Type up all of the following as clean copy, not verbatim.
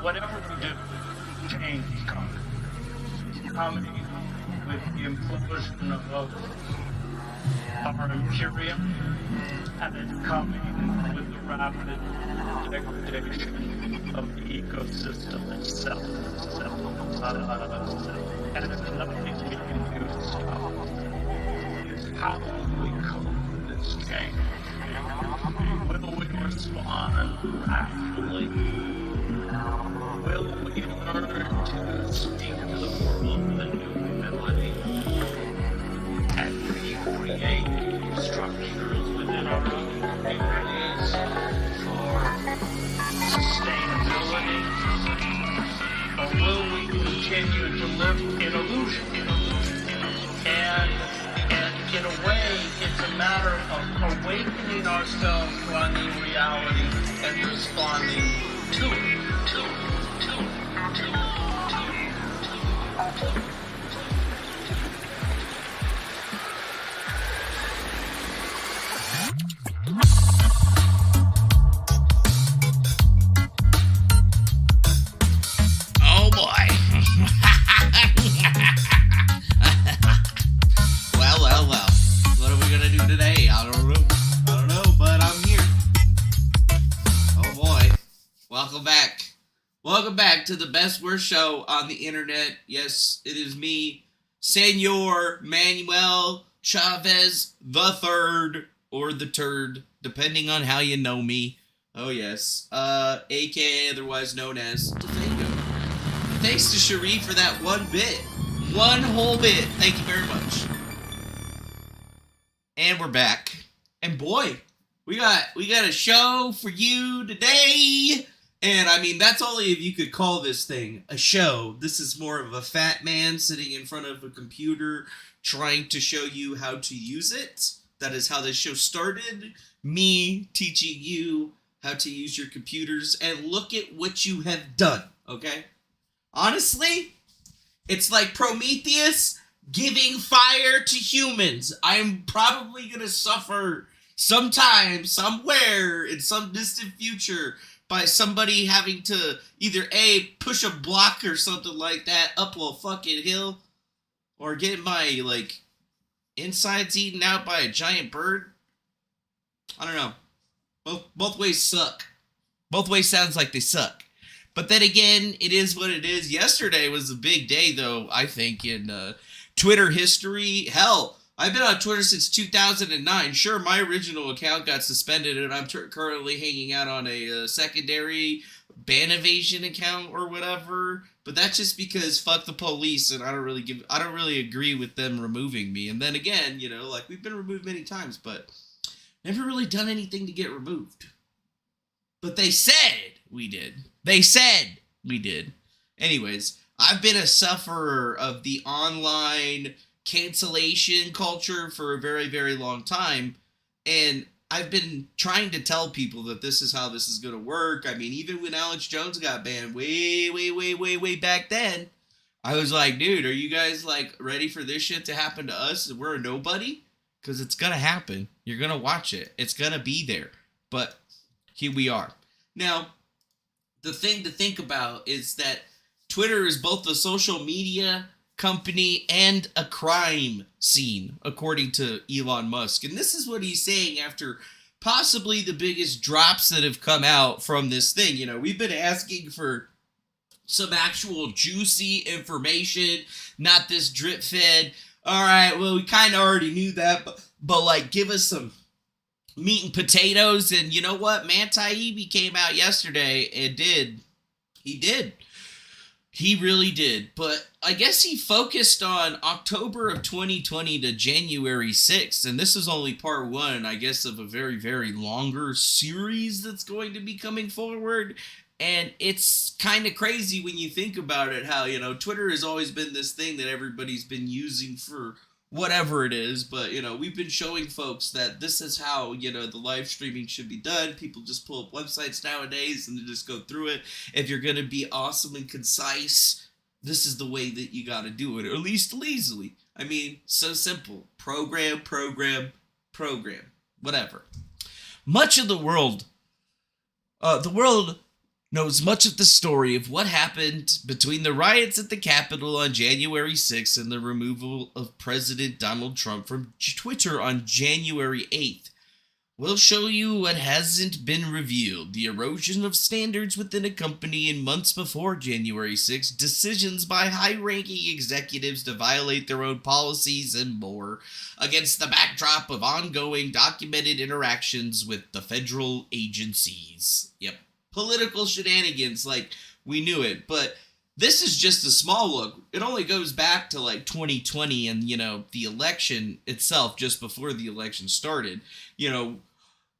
whatever we do, change comes. Coming with the implosion of our imperium, and it's coming with the rapid degradation of the ecosystem itself. And there's nothing we can do to stop it. It's how we cope with this change. Will we respond rationally? Will we learn to speak to the world with a new humility and recreate structures within our own communities for sustainability? Or will we continue to live in illusion? And in a way, it's a matter of awakening ourselves to our new reality and responding to it. Oh boy. Well. What are we gonna do today? I don't know, but I'm here. Oh boy. Welcome back to the best worst show on the internet. Yes, it is me, Senor Manuel Chavez the Third, or the Turd, depending on how you know me. Oh yes, aka otherwise known as Defango. Thanks to Cherie for that one whole bit. Thank you very much. And we're back. And boy, we got a show for you today. And I mean, that's only if you could call this thing a show. This is more of a fat man sitting in front of a computer trying to show you how to use it. That is how this show started. Me teaching you how to use your computers. And look at what you have done, okay? Honestly, it's like Prometheus giving fire to humans. I'm probably going to suffer sometime, somewhere, in some distant future by somebody having to either A, push a block or something like that up a fucking hill, or get my, insides eaten out by a giant bird. I don't know. Both ways suck. Both ways sounds like they suck. But then again, it is what it is. Yesterday was a big day, though, I think, in Twitter history. Hell, I've been on Twitter since 2009. Sure, my original account got suspended, and I'm currently hanging out on a secondary ban evasion account or whatever. But that's just because fuck the police, and I don't really agree with them removing me. And then again, we've been removed many times, but never really done anything to get removed. But they said we did. Anyways, I've been a sufferer of the online cancellation culture for a very, very long time. And I've been trying to tell people that this is how this is going to work. I mean, even when Alex Jones got banned way back then, I was like, dude, are you guys ready for this shit to happen to us? We're a nobody? Because it's going to happen. You're going to watch it. It's going to be there. But here we are. Now, the thing to think about is that Twitter is both a social media company and a crime scene, according to Elon Musk. And this is what he's saying after possibly the biggest drops that have come out from this thing. We've been asking for some actual juicy information, not this drip fed. All right, well, we kind of already knew that, but give us some meat and potatoes. And you know what? Man Taibbi came out yesterday and did. He really did. But I guess he focused on October of 2020 to January 6th. And this is only part one, I guess, of a very, very longer series that's going to be coming forward. And it's kind of crazy when you think about it, how, Twitter has always been this thing that everybody's been using for whatever it is. But, we've been showing folks that this is how, the live streaming should be done. People just pull up websites nowadays and they just go through it. If you're going to be awesome and concise, this is the way that you got to do it, or at least easily. I mean, so simple. Program, whatever. Much of the world knows much of the story of what happened between the riots at the Capitol on January 6th and the removal of President Donald Trump from Twitter on January 8th. We'll show you what hasn't been revealed, the erosion of standards within a company in months before January 6th, decisions by high-ranking executives to violate their own policies, and more, against the backdrop of ongoing documented interactions with the federal agencies. Yep. Political shenanigans, like we knew it, but this is just a small look. It only goes back to like 2020 and, the election itself, just before the election started.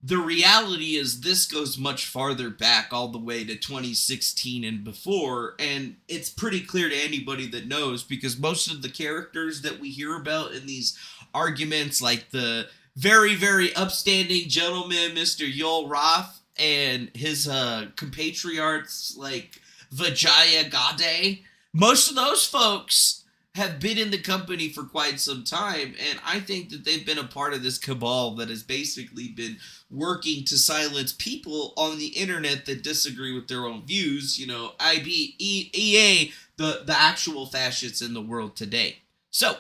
The reality is this goes much farther back, all the way to 2016 and before, and it's pretty clear to anybody that knows, because most of the characters that we hear about in these arguments, like the very, very upstanding gentleman, Mr. Yoel Roth, and his compatriots like Vijaya Gadde, most of those folks have been in the company for quite some time, and I think that they've been a part of this cabal that has basically been working to silence people on the internet that disagree with their own views, EA, the actual fascists in the world today. So,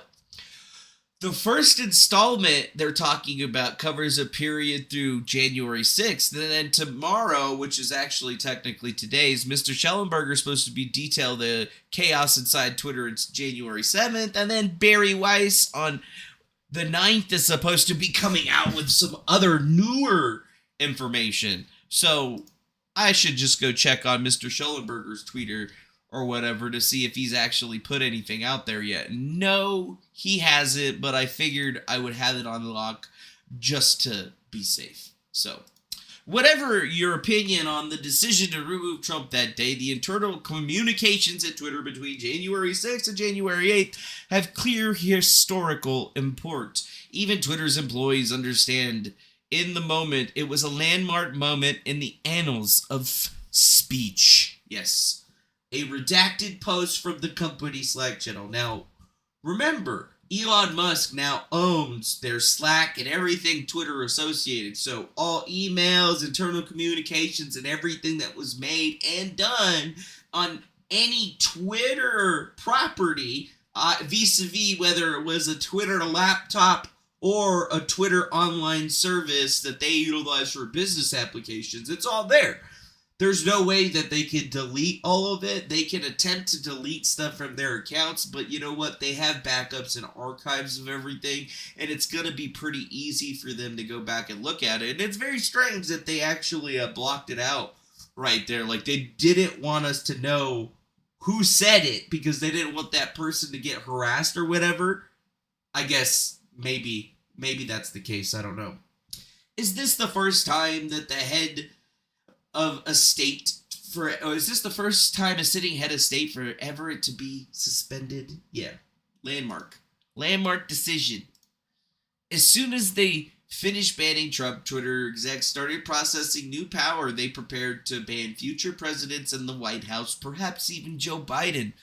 the first installment they're talking about covers a period through January 6th, and then tomorrow, which is actually technically today's, Mr. Schellenberger is supposed to be detail the chaos inside Twitter. It's January 7th, and then Barry Weiss on the 9th is supposed to be coming out with some other newer information. So I should just go check on Mr. Schellenberger's Twitter or whatever to see if he's actually put anything out there yet. No, he hasn't, but I figured I would have it on lock just to be safe. So, whatever your opinion on the decision to remove Trump that day, the internal communications at Twitter between January 6th and January 8th have clear historical import. Even Twitter's employees understand in the moment it was a landmark moment in the annals of speech. Yes. A redacted post from the company Slack channel. Now, remember, Elon Musk now owns their Slack and everything Twitter associated. So all emails, internal communications, and everything that was made and done on any Twitter property, vis-a-vis whether it was a Twitter laptop or a Twitter online service that they utilize for business applications, it's all there. There's no way that they can delete all of it. They can attempt to delete stuff from their accounts, but you know what? They have backups and archives of everything, and it's going to be pretty easy for them to go back and look at it. And it's very strange that they actually blocked it out right there. Like, they didn't want us to know who said it because they didn't want that person to get harassed or whatever. I guess maybe that's the case. I don't know. Is this the first time that the head of a state is this the first time a sitting head of state for ever to be suspended? Yeah. Landmark decision. As soon as they finished banning Trump, Twitter execs started processing new power. They prepared to ban future presidents in the White House, perhaps even Joe Biden.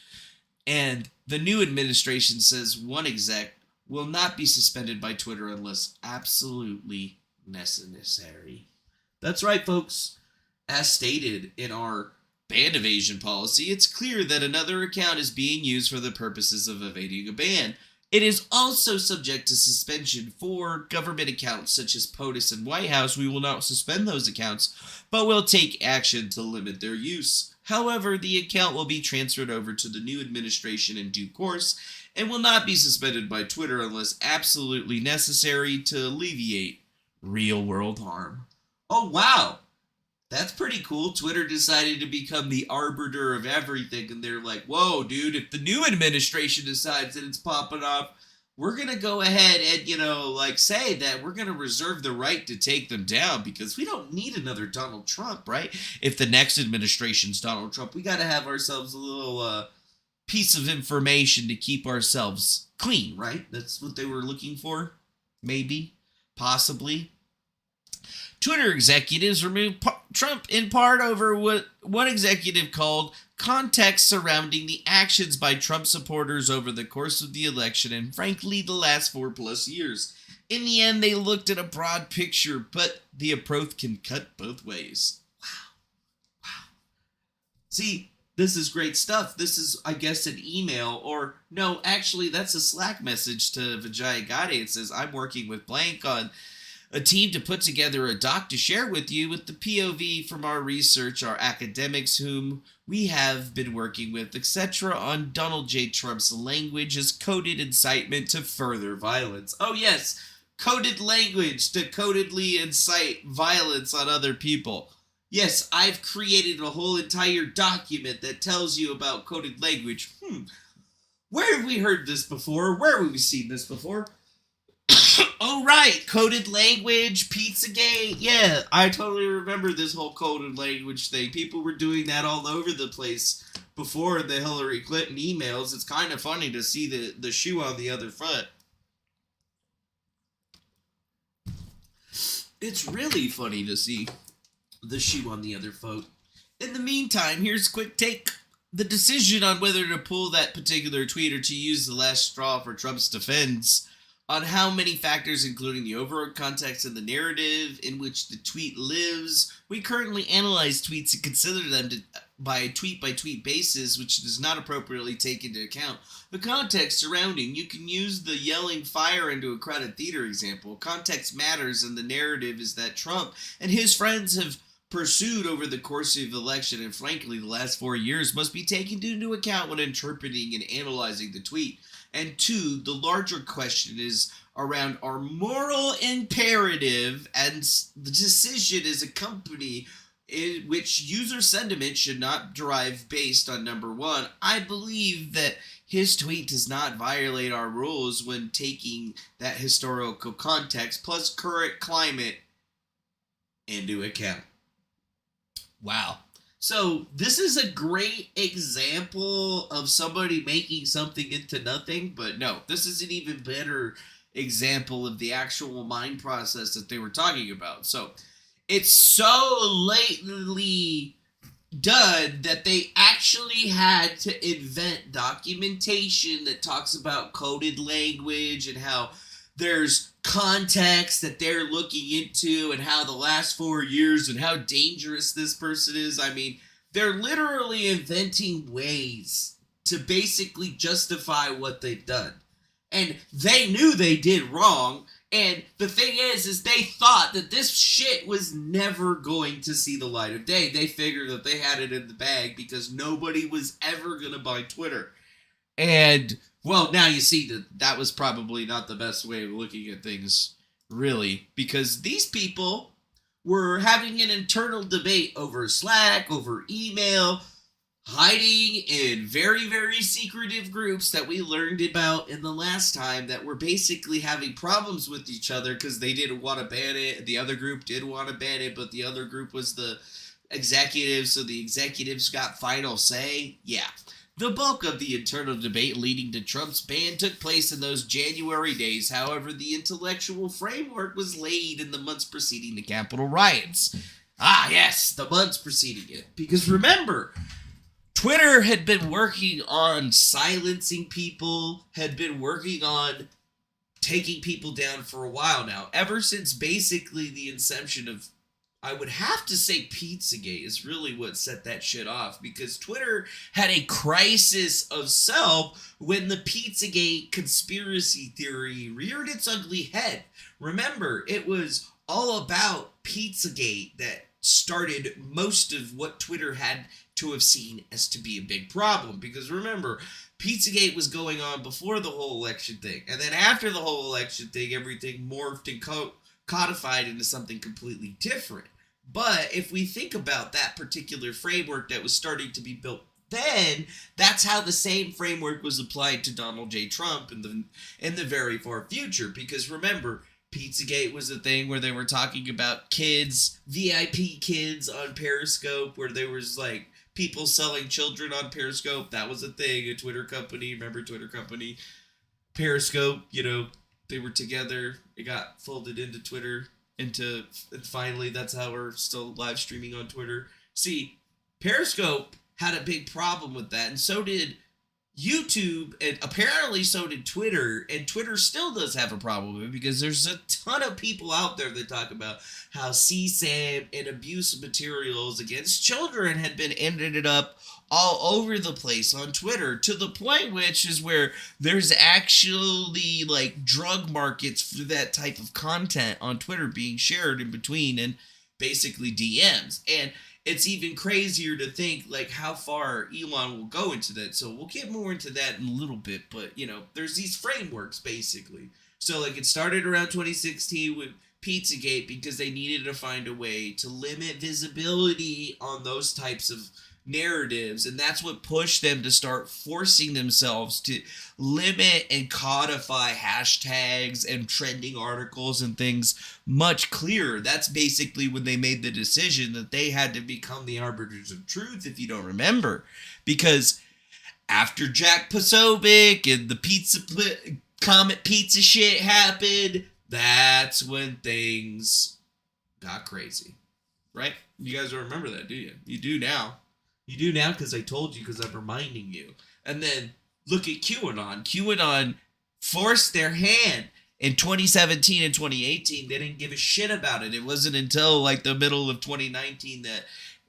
And the new administration says one exec will not be suspended by Twitter unless absolutely necessary. That's right, folks. As stated in our ban evasion policy, it's clear that another account is being used for the purposes of evading a ban. It is also subject to suspension for government accounts such as POTUS and White House. We will not suspend those accounts, but will take action to limit their use. However, the account will be transferred over to the new administration in due course and will not be suspended by Twitter unless absolutely necessary to alleviate real-world harm. Oh, wow! That's pretty cool. Twitter decided to become the arbiter of everything, and they're like, whoa, dude, if the new administration decides that it's popping off, we're going to go ahead and, say that we're going to reserve the right to take them down because we don't need another Donald Trump, right? If the next administration's Donald Trump, we got to have ourselves a little piece of information to keep ourselves clean, right? That's what they were looking for? Maybe. Possibly. Twitter executives removed Trump in part over what one executive called context surrounding the actions by Trump supporters over the course of the election and, frankly, the last 4+ years. In the end, they looked at a broad picture, but the approach can cut both ways. Wow. See, this is great stuff. This is, I guess, an email, or no, actually, that's a Slack message to Vijay Gade. It says, I'm working with blank on a team to put together a doc to share with you with the POV from our research, our academics whom we have been working with, etc., on Donald J. Trump's language as coded incitement to further violence. Oh yes, coded language to codedly incite violence on other people. Yes, I've created a whole entire document that tells you about coded language. Where have we heard this before? Where have we seen this before? Oh, right. Coded language, Pizzagate. Yeah, I totally remember this whole coded language thing. People were doing that all over the place before the Hillary Clinton emails. It's kind of funny to see the shoe on the other foot. It's really funny to see the shoe on the other foot. In the meantime, here's a quick take. The decision on whether to pull that particular tweet or to use the last straw for Trump's defense on how many factors, including the overall context and the narrative in which the tweet lives. We currently analyze tweets and consider them by a tweet-by-tweet basis, which does not appropriately take into account the context surrounding. You can use the yelling fire into a crowded theater example. Context matters, and the narrative is that Trump and his friends have pursued over the course of the election, and frankly, the last 4 years must be taken into account when interpreting and analyzing the tweet. And two, the larger question is around our moral imperative and the decision as a company in which user sentiment should not derive based on number one. I believe that his tweet does not violate our rules when taking that historical context plus current climate into account. Wow. So this is a great example of somebody making something into nothing, but no, this is an even better example of the actual mind process that they were talking about. So it's so lately done that they actually had to invent documentation that talks about coded language and how there's context that they're looking into and how the last 4 years and how dangerous this person is. I mean, they're literally inventing ways to basically justify what they've done. And they knew they did wrong. And the thing is they thought that this shit was never going to see the light of day. They figured that they had it in the bag because nobody was ever going to buy Twitter. And, well, now you see that that was probably not the best way of looking at things, really, because these people were having an internal debate over Slack, over email, hiding in very, very secretive groups that we learned about in the last time that were basically having problems with each other because they didn't want to ban it. The other group did want to ban it, but the other group was the executives, so the executives got final say. Yeah. The bulk of the internal debate leading to Trump's ban took place in those January days. However, the intellectual framework was laid in the months preceding the Capitol riots. Ah, yes, the months preceding it. Because remember, Twitter had been working on silencing people, had been working on taking people down for a while now. Ever since basically the inception of, I would have to say, Pizzagate is really what set that shit off, because Twitter had a crisis of self when the Pizzagate conspiracy theory reared its ugly head. Remember, it was all about Pizzagate that started most of what Twitter had to have seen as to be a big problem, because remember, Pizzagate was going on before the whole election thing, and then after the whole election thing, everything morphed and codified into something completely different. But if we think about that particular framework that was starting to be built then, that's how the same framework was applied to Donald J. Trump in the very far future. Because remember, Pizzagate was a thing where they were talking about kids, VIP kids on Periscope, where there was like people selling children on Periscope. That was a thing, a Twitter company. Remember Twitter company? Periscope, you know, they were together. It got folded into Twitter. And finally, that's how we're still live streaming on Twitter. See, Periscope had a big problem with that, and so did YouTube, and apparently so did Twitter, and Twitter still does have a problem with it because there's a ton of people out there that talk about how CSAM and abuse materials against children had been ended up all over the place on Twitter, to the point which is where there's actually like drug markets for that type of content on Twitter being shared in between and basically DMs. And it's even crazier to think like how far Elon will go into that. So we'll get more into that in a little bit, but you know, there's these frameworks basically. So like it started around 2016 with Pizzagate because they needed to find a way to limit visibility on those types of narratives, and that's what pushed them to start forcing themselves to limit and codify hashtags and trending articles and things much clearer. That's basically when they made the decision that they had to become the arbiters of truth, if you don't remember, because after Jack Posobiec and the Comet Pizza shit happened, that's when things got crazy, right? You guys don't remember that, do you? You do now. You do now because I told you, because I'm reminding you. And then look at QAnon. QAnon forced their hand in 2017 and 2018. They didn't give a shit about it. It wasn't until like the middle of 2019 that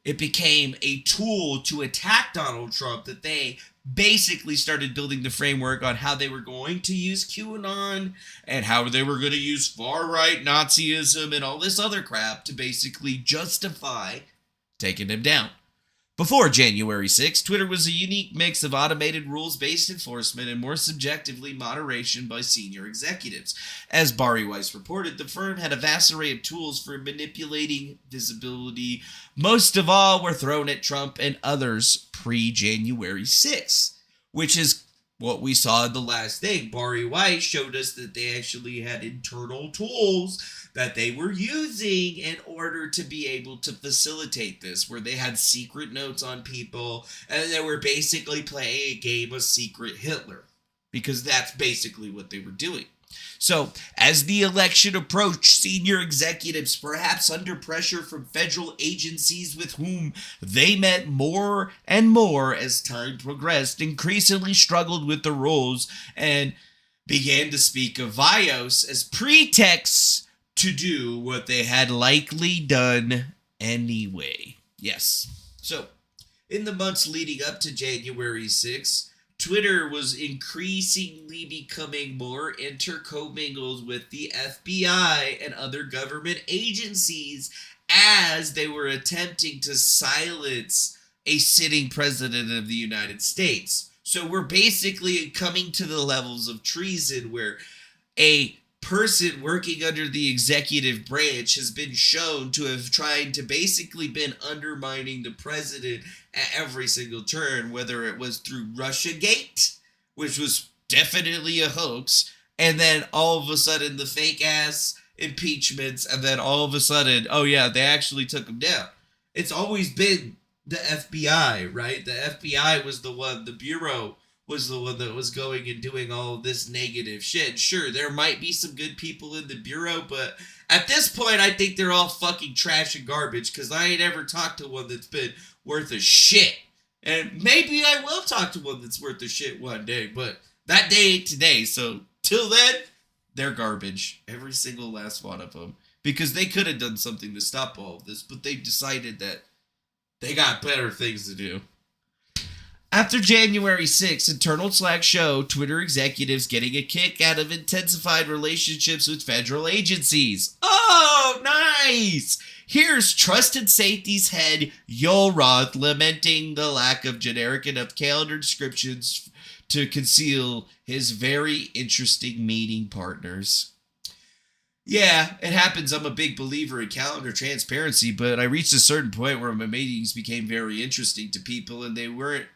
it became a tool to attack Donald Trump that they basically started building the framework on how they were going to use QAnon and how they were going to use far-right Nazism and all this other crap to basically justify taking him down. Before January 6, Twitter was a unique mix of automated rules-based enforcement and more subjectively moderation by senior executives. As Bari Weiss reported, the firm had a vast array of tools for manipulating visibility. Most of all were thrown at Trump and others pre-January 6, which is what we saw in the last thing. Bari Weiss showed us that they actually had internal tools that they were using in order to be able to facilitate this, where they had secret notes on people, and they were basically playing a game of Secret Hitler, because that's basically what they were doing. So, as the election approached, senior executives, perhaps under pressure from federal agencies with whom they met more and more as time progressed, increasingly struggled with the rules and began to speak of Vios as pretexts to do what they had likely done anyway. Yes. So, in the months leading up to January 6th, Twitter was increasingly becoming more intercommingled with the FBI and other government agencies as they were attempting to silence a sitting president of the United States. So we're basically coming to the levels of treason where a person working under the executive branch has been shown to have tried to basically been undermining the president at every single turn, whether it was through Russiagate, which was definitely a hoax, and then all of a sudden the fake ass impeachments, and then all of a sudden, oh yeah, they actually took him down. It's always been the FBI, right? The FBI was the one, the Bureau was the one that was going and doing all of this negative shit. Sure, there might be some good people in the Bureau, but at this point, I think they're all fucking trash and garbage, because I ain't ever talked to one that's been worth a shit. And maybe I will talk to one that's worth a shit one day, but that day ain't today. So, till then, they're garbage. Every single last one of them. Because they could have done something to stop all of this, but they decided that they got better things to do. After January 6th, internal Slack show Twitter executives getting a kick out of intensified relationships with federal agencies. Oh, nice! Here's Trust and Safety's head, Yoel Roth, lamenting the lack of generic enough calendar descriptions to conceal his very interesting meeting partners. Yeah, it happens. I'm a big believer in calendar transparency, but I reached a certain point where my meetings became very interesting to people, and they weren't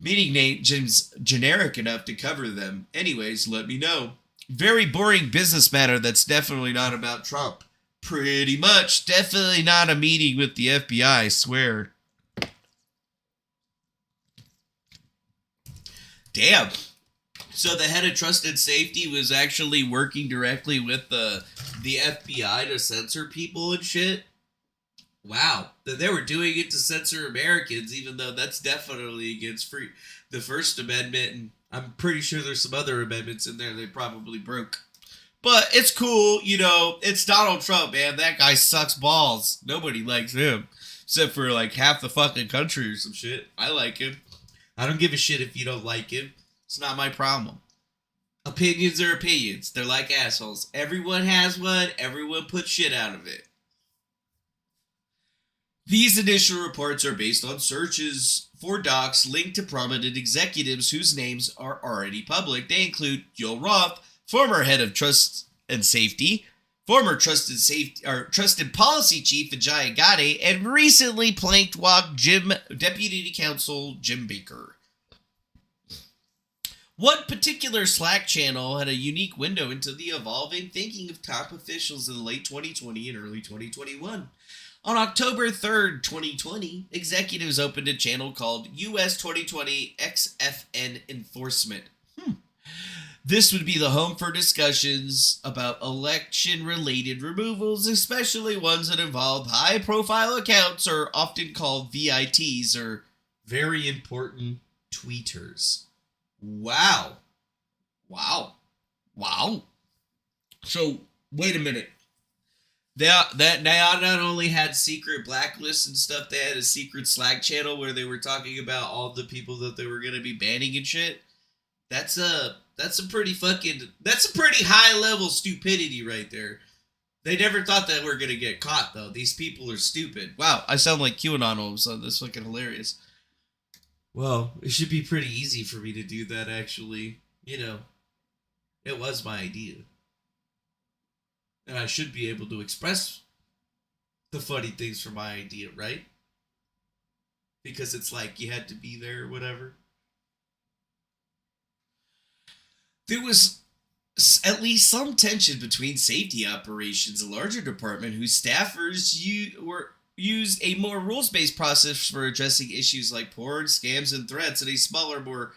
meeting names generic enough to cover them. Anyways, let me know. Very boring business matter that's definitely not about Trump. Pretty much. Definitely not a meeting with the FBI, I swear. Damn. So the head of Trust and Safety was actually working directly with the FBI to censor people and shit? Wow, that they were doing it to censor Americans, even though that's definitely against the First Amendment, and I'm pretty sure there's some other amendments in there they probably broke. But it's cool, you know, it's Donald Trump, man. That guy sucks balls. Nobody likes him, except for like half the fucking country or some shit. I like him. I don't give a shit if you don't like him. It's not my problem. Opinions are opinions. They're like assholes. Everyone has one. Everyone puts shit out of it. These initial reports are based on searches for docs linked to prominent executives whose names are already public. They include Joel Roth, former head of Trust and Safety, former Trust and Policy Chief Vijay Gadde, and recently planked walk Deputy Counsel Jim Baker. One particular Slack channel had a unique window into the evolving thinking of top officials in late 2020 and early 2021. On October 3rd, 2020, executives opened a channel called US 2020 XFN Enforcement. This would be the home for discussions about election-related removals, especially ones that involve high-profile accounts, or often called VITs, or very important tweeters. Wow. So, wait a minute. They not only had secret blacklists and stuff, they had a secret Slack channel where they were talking about all the people that they were going to be banning and shit. That's a pretty high level stupidity right there. They never thought that we're going to get caught, though. These people are stupid. Wow, I sound like QAnon all of a sudden. That's fucking hilarious. Well, it should be pretty easy for me to do that, actually. You know, it was my idea. And I should be able to express the funny things from my idea, right? Because it's like you had to be there or whatever. There was at least some tension between safety operations, a larger department whose staffers used a more rules-based process for addressing issues like porn, scams, and threats, and a smaller, more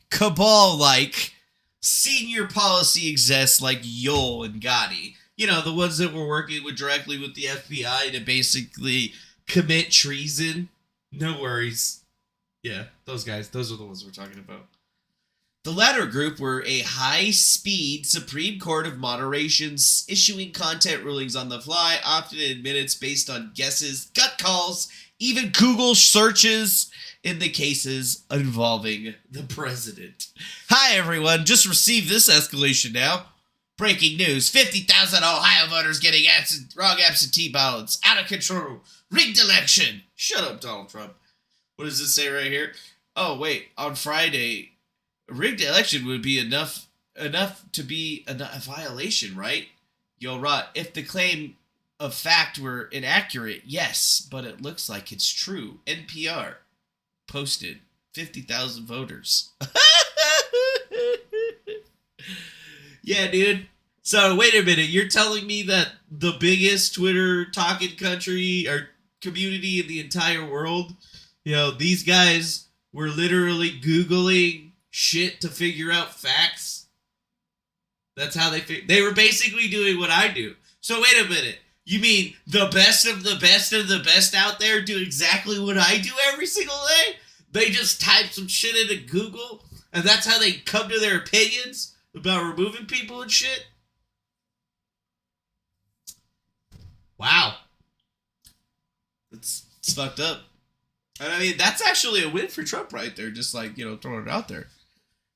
cabal-like senior policy execs like Yoel and Gotti. You know, the ones that were working directly with the FBI to basically commit treason. No worries. Yeah, those guys. Those are the ones we're talking about. The latter group were a high-speed Supreme Court of moderations, issuing content rulings on the fly, often in minutes based on guesses, gut calls, even Google searches in the cases involving the president. Hi, everyone. Just received this escalation now. Breaking news. 50,000 Ohio voters getting wrong absentee ballots. Out of control. Rigged election. Shut up, Donald Trump. What does it say right here? Oh, wait. On Friday, a rigged election would be enough to be a violation, right? You're right. If the claim of fact were inaccurate, yes, but it looks like it's true. NPR posted 50,000 voters. Yeah, dude. So, wait a minute. You're telling me that the biggest Twitter talking country or community in the entire world, you know, these guys were literally Googling shit to figure out facts? That's how they were basically doing what I do. So, wait a minute. You mean the best of the best of the best out there do exactly what I do every single day? They just type some shit into Google, and that's how they come to their opinions about removing people and shit? Wow. It's fucked up. And I mean, that's actually a win for Trump right there, just like, you know, throwing it out there.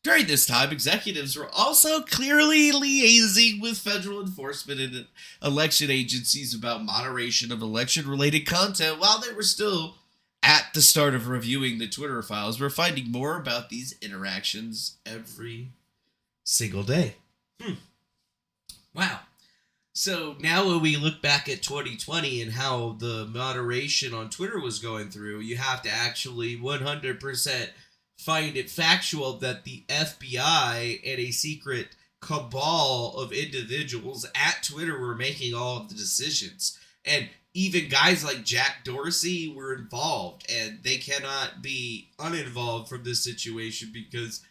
During this time, executives were also clearly liaising with federal enforcement and election agencies about moderation of election-related content while they were still at the start of reviewing the Twitter files. We're finding more about these interactions every single day. Wow. So now when we look back at 2020 and how the moderation on Twitter was going through, you have to actually 100% find it factual that the FBI and a secret cabal of individuals at Twitter were making all of the decisions. And even guys like Jack Dorsey were involved, and they cannot be uninvolved from this situation because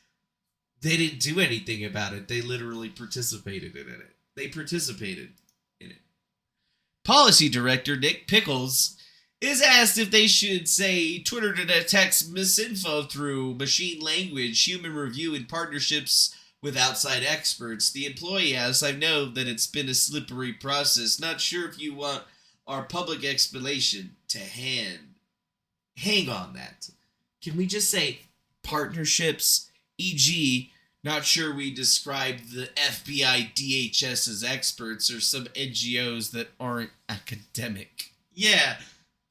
they didn't do anything about it. They literally participated in it. They participated in it. Policy Director Nick Pickles is asked if they should say Twitter detects misinfo through machine language, human review, and partnerships with outside experts. The employee asks, I know that it's been a slippery process. Not sure if you want our public explanation to hang on that. Can we just say partnerships, e.g., not sure we describe the FBI DHS as experts or some NGOs that aren't academic. Yeah.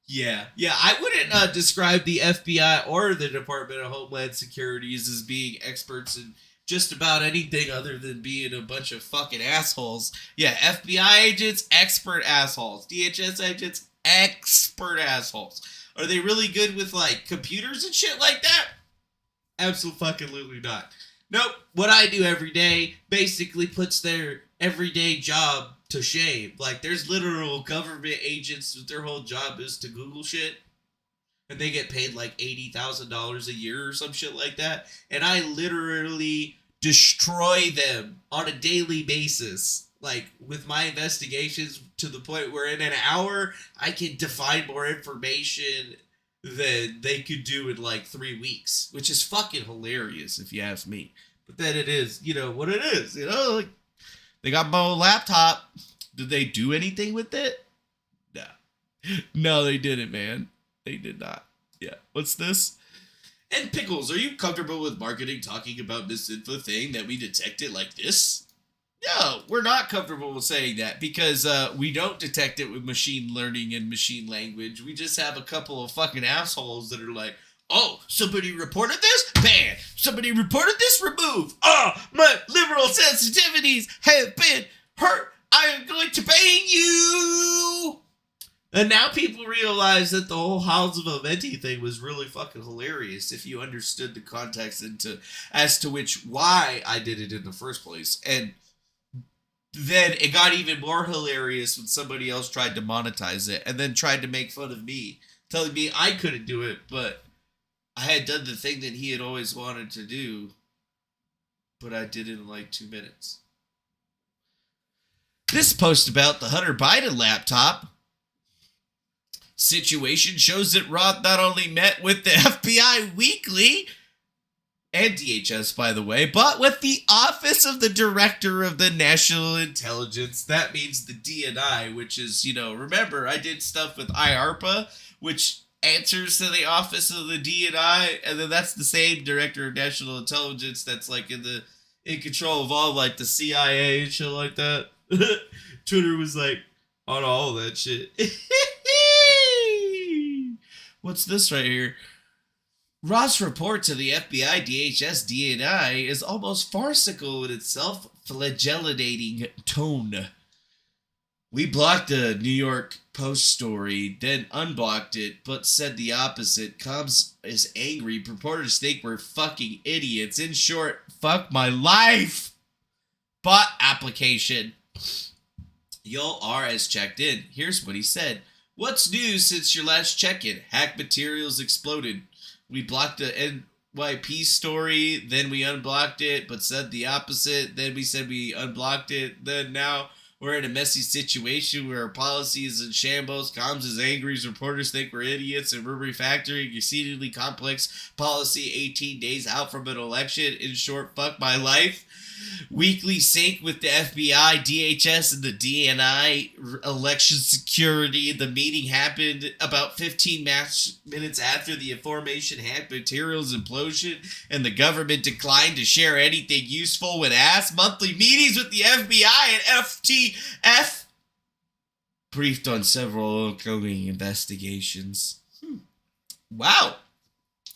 I wouldn't describe the FBI or the Department of Homeland Security as being experts in just about anything other than being a bunch of fucking assholes. Yeah, FBI agents, expert assholes. DHS agents, expert assholes. Are they really good with, like, computers and shit like that? Absolutely not. Nope. What I do every day basically puts their everyday job to shame. Like, there's literal government agents that their whole job is to Google shit. And they get paid like $80,000 a year or some shit like that. And I literally destroy them on a daily basis. Like, with my investigations to the point where in an hour, I can define more information than they could do in like 3 weeks. Which is fucking hilarious, if you ask me. But then it is, what it is. Like, they got my old laptop. Did they do anything with it? No. No, they didn't, man. They did not. Yeah. What's this? And Pickles, are you comfortable with marketing talking about this info thing that we detected like this? No, we're not comfortable with saying that because we don't detect it with machine learning and machine language. We just have a couple of fucking assholes that are like, oh, somebody reported this? Ban. Somebody reported this? Remove. Oh, my liberal sensitivities have been hurt. I am going to ban you. And now people realize that the whole House of Aventi thing was really fucking hilarious if you understood the context as to why I did it in the first place. And then it got even more hilarious when somebody else tried to monetize it and then tried to make fun of me, telling me I couldn't do it, but I had done the thing that he had always wanted to do, but I did it in like 2 minutes. This post about the Hunter Biden laptop situation shows that Roth not only met with the FBI weekly, and DHS, by the way, but with the Office of the Director of the National Intelligence. That means the DNI, which is, remember, I did stuff with IARPA, which answers to the Office of the DNI, and then that's the same Director of National Intelligence that's, like, in control of all, like, the CIA and shit like that. Twitter was, like, on all that shit. What's this right here? Roth's report to the FBI, DHS, DNI is almost farcical in its self-flagellating tone. We blocked a New York Post story, then unblocked it, but said the opposite. Cobbs is angry. Reporters think we're fucking idiots. In short, fuck my life. Bot application. Y'all are as checked in. Here's what he said. What's new since your last check-in? Hack materials exploded. We blocked the NYP story, then we unblocked it, but said the opposite. Then we said we unblocked it. Then now we're in a messy situation where our policy is in shambles. Comms is angry. Reporters think we're idiots, and we're refactoring your exceedingly complex policy 18 days out from an election. In short, fuck my life. Weekly sync with the FBI, DHS, and the DNI election security. The meeting happened about 15 minutes after the aforementioned hacked materials implosion, and the government declined to share anything useful when asked. Monthly meetings with the FBI and FTF briefed on several ongoing investigations. Wow,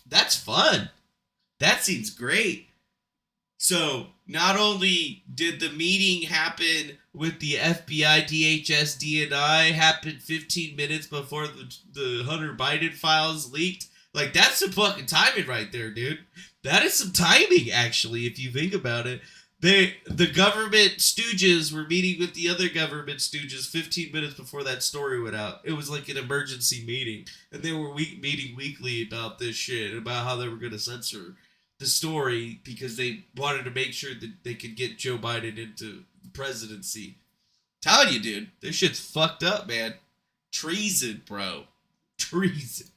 that's fun. That seems great. So, not only did the meeting happen with the FBI, DHS, DNI happen 15 minutes before the Hunter Biden files leaked. Like, that's some fucking timing right there, dude. That is some timing, actually, if you think about it. The government stooges were meeting with the other government stooges 15 minutes before that story went out. It was like an emergency meeting. And they were meeting weekly about this shit, about how they were going to censor the story because they wanted to make sure that they could get Joe Biden into the presidency. Telling you, dude, this shit's fucked up, man. Treason, bro. Treason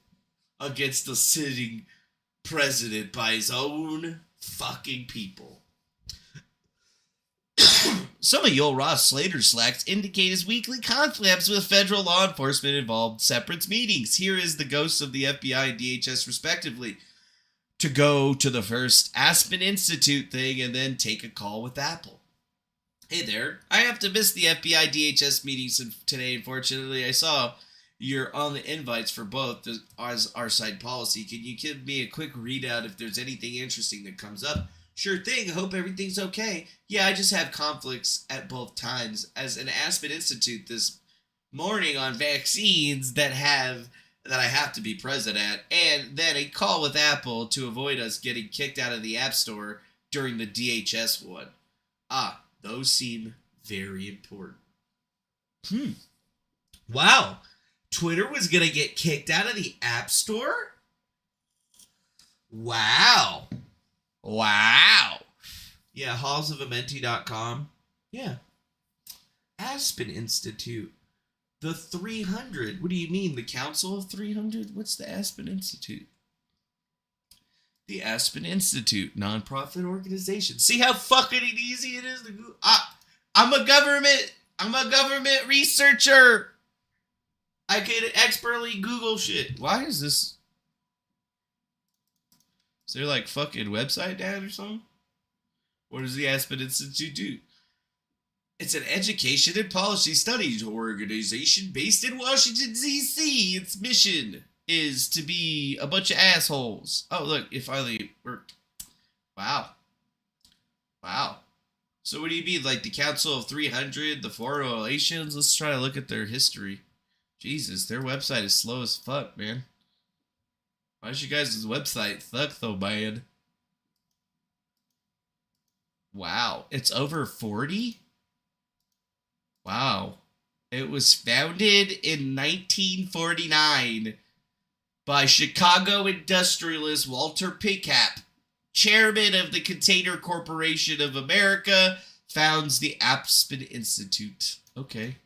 against the sitting president by his own fucking people. Some of Yoel Roth Slater's slacks indicate his weekly conflicts with federal law enforcement involved separate meetings. Here is the ghosts of the FBI and DHS, respectively, to go to the first Aspen Institute thing and then take a call with Apple. Hey there, I have to miss the FBI DHS meetings today, unfortunately. I saw you're on the invites for both as our side policy. Can you give me a quick readout if there's anything interesting that comes up? Sure thing, hope everything's okay. Yeah, I just have conflicts at both times. As an Aspen Institute this morning on vaccines that I have to be present at, and then a call with Apple to avoid us getting kicked out of the App Store during the DHS one. Those seem very important. Wow. Twitter was going to get kicked out of the App Store? Wow. Yeah, hallsofamenti.com. Yeah. Aspen Institute. The 300. What do you mean? The Council of 300? What's the Aspen Institute? The Aspen Institute, nonprofit organization. See how fucking easy it is to Google? I'm a government researcher. I can expertly Google shit. Why is this? Is there like fucking website down or something? What does the Aspen Institute do? It's an education and policy studies organization based in Washington, D.C. Its mission is to be a bunch of assholes. Oh, look, it finally worked. Wow. So what do you mean, like the Council of 300, the Foreign Relations? Let's try to look at their history. Jesus, their website is slow as fuck, man. Why is you guys' website suck though, man? Wow, it's over 40? Wow. It was founded in 1949 by Chicago industrialist Walter Pickup, chairman of the Container Corporation of America, founds the Aspen Institute. Okay.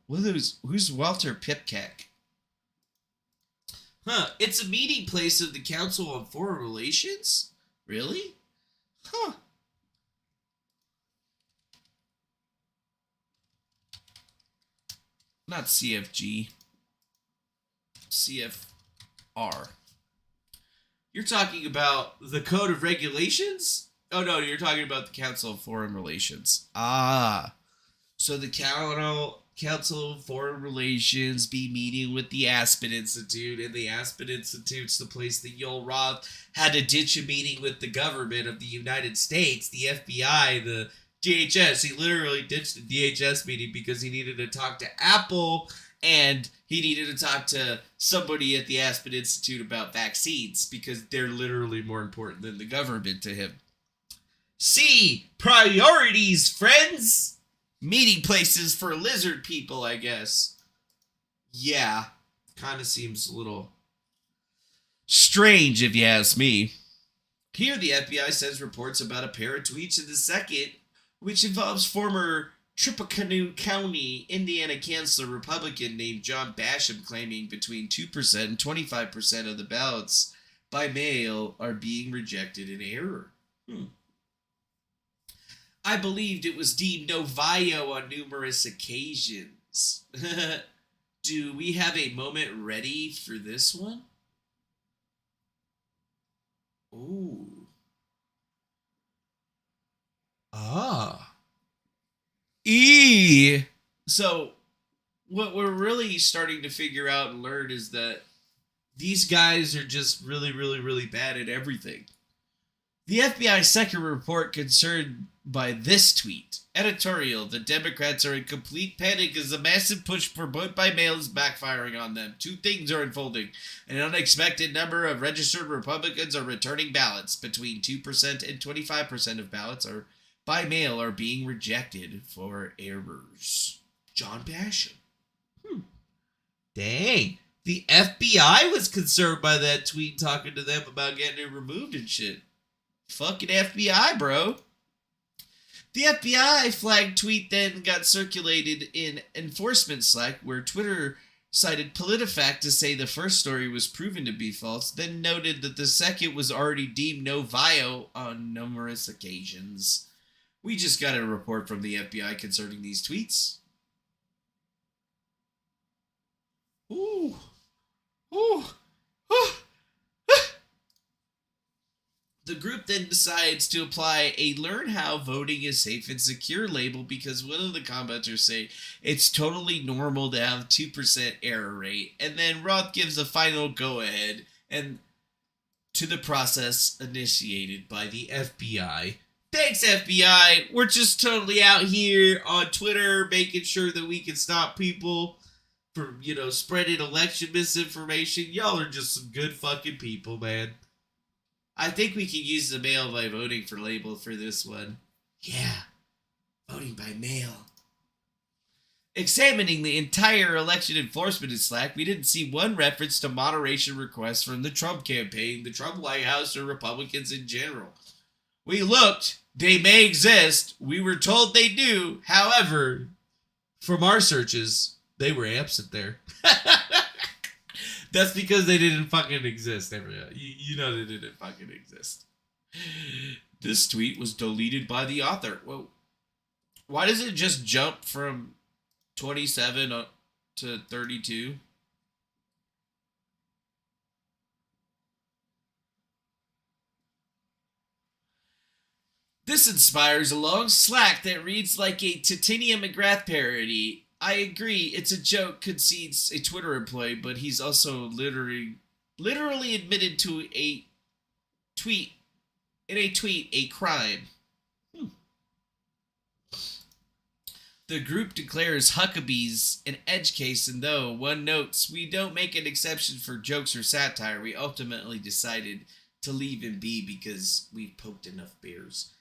Who's Walter Pipcack? It's a meeting place of the Council on Foreign Relations? Really? Not CFG. CFR. You're talking about the Code of Regulations? Oh no, you're talking about the Council of Foreign Relations. So the Council of Foreign Relations be meeting with the Aspen Institute, and the Aspen Institute's the place that Yoel Roth had to ditch a meeting with the government of the United States, the FBI, the DHS. He literally ditched the DHS meeting because he needed to talk to Apple, and he needed to talk to somebody at the Aspen Institute about vaccines, because they're literally more important than the government to him. See, priorities, friends! Meeting places for lizard people, I guess. Yeah, kind of seems a little strange if you ask me. Here the FBI sends reports about a pair of tweets in the second, which involves former Tippecanoe County, Indiana Council Republican named John Basham claiming between 2% and 25% of the ballots by mail are being rejected in error. I believed it was deemed no vio on numerous occasions. Do we have a moment ready for this one? Ooh. So, what we're really starting to figure out and learn is that these guys are just really, really, really bad at everything. The FBI's second report concerned by this tweet. Editorial: the Democrats are in complete panic as the massive push for vote by mail is backfiring on them. Two things are unfolding. An unexpected number of registered Republicans are returning ballots. Between 2% and 25% of ballots are by mail are being rejected for errors. John Basham. Dang. The FBI was concerned by that tweet, talking to them about getting it removed and shit. Fucking FBI, bro. The FBI flagged tweet then got circulated in enforcement Slack, where Twitter cited PolitiFact to say the first story was proven to be false, then noted that the second was already deemed no vio on numerous occasions. We just got a report from the FBI concerning these tweets. Ooh. Ooh. The group then decides to apply a learn how voting is safe and secure label because one of the commenters say it's totally normal to have 2% error rate. And then Roth gives a final go ahead and to the process initiated by the FBI. Thanks, FBI. We're just totally out here on Twitter making sure that we can stop people from, spreading election misinformation. Y'all are just some good fucking people, man. I think we can use the mail by voting for label for this one. Yeah, voting by mail. Examining the entire election enforcement in Slack, we didn't see one reference to moderation requests from the Trump campaign, the Trump White House, or Republicans in general. We looked. They may exist. We were told they do. However, from our searches, they were absent there. That's because they didn't fucking exist. You know they didn't fucking exist. This tweet was deleted by the author. Whoa. Why does it just jump from 27 up to 32? This inspires a long Slack that reads like a Titania McGrath parody. I agree, it's a joke, concedes a Twitter employee, but he's also literally admitted to a tweet a crime. The group declares Huckabees an edge case, and though one notes we don't make an exception for jokes or satire, we ultimately decided to leave him be because we've poked enough bears.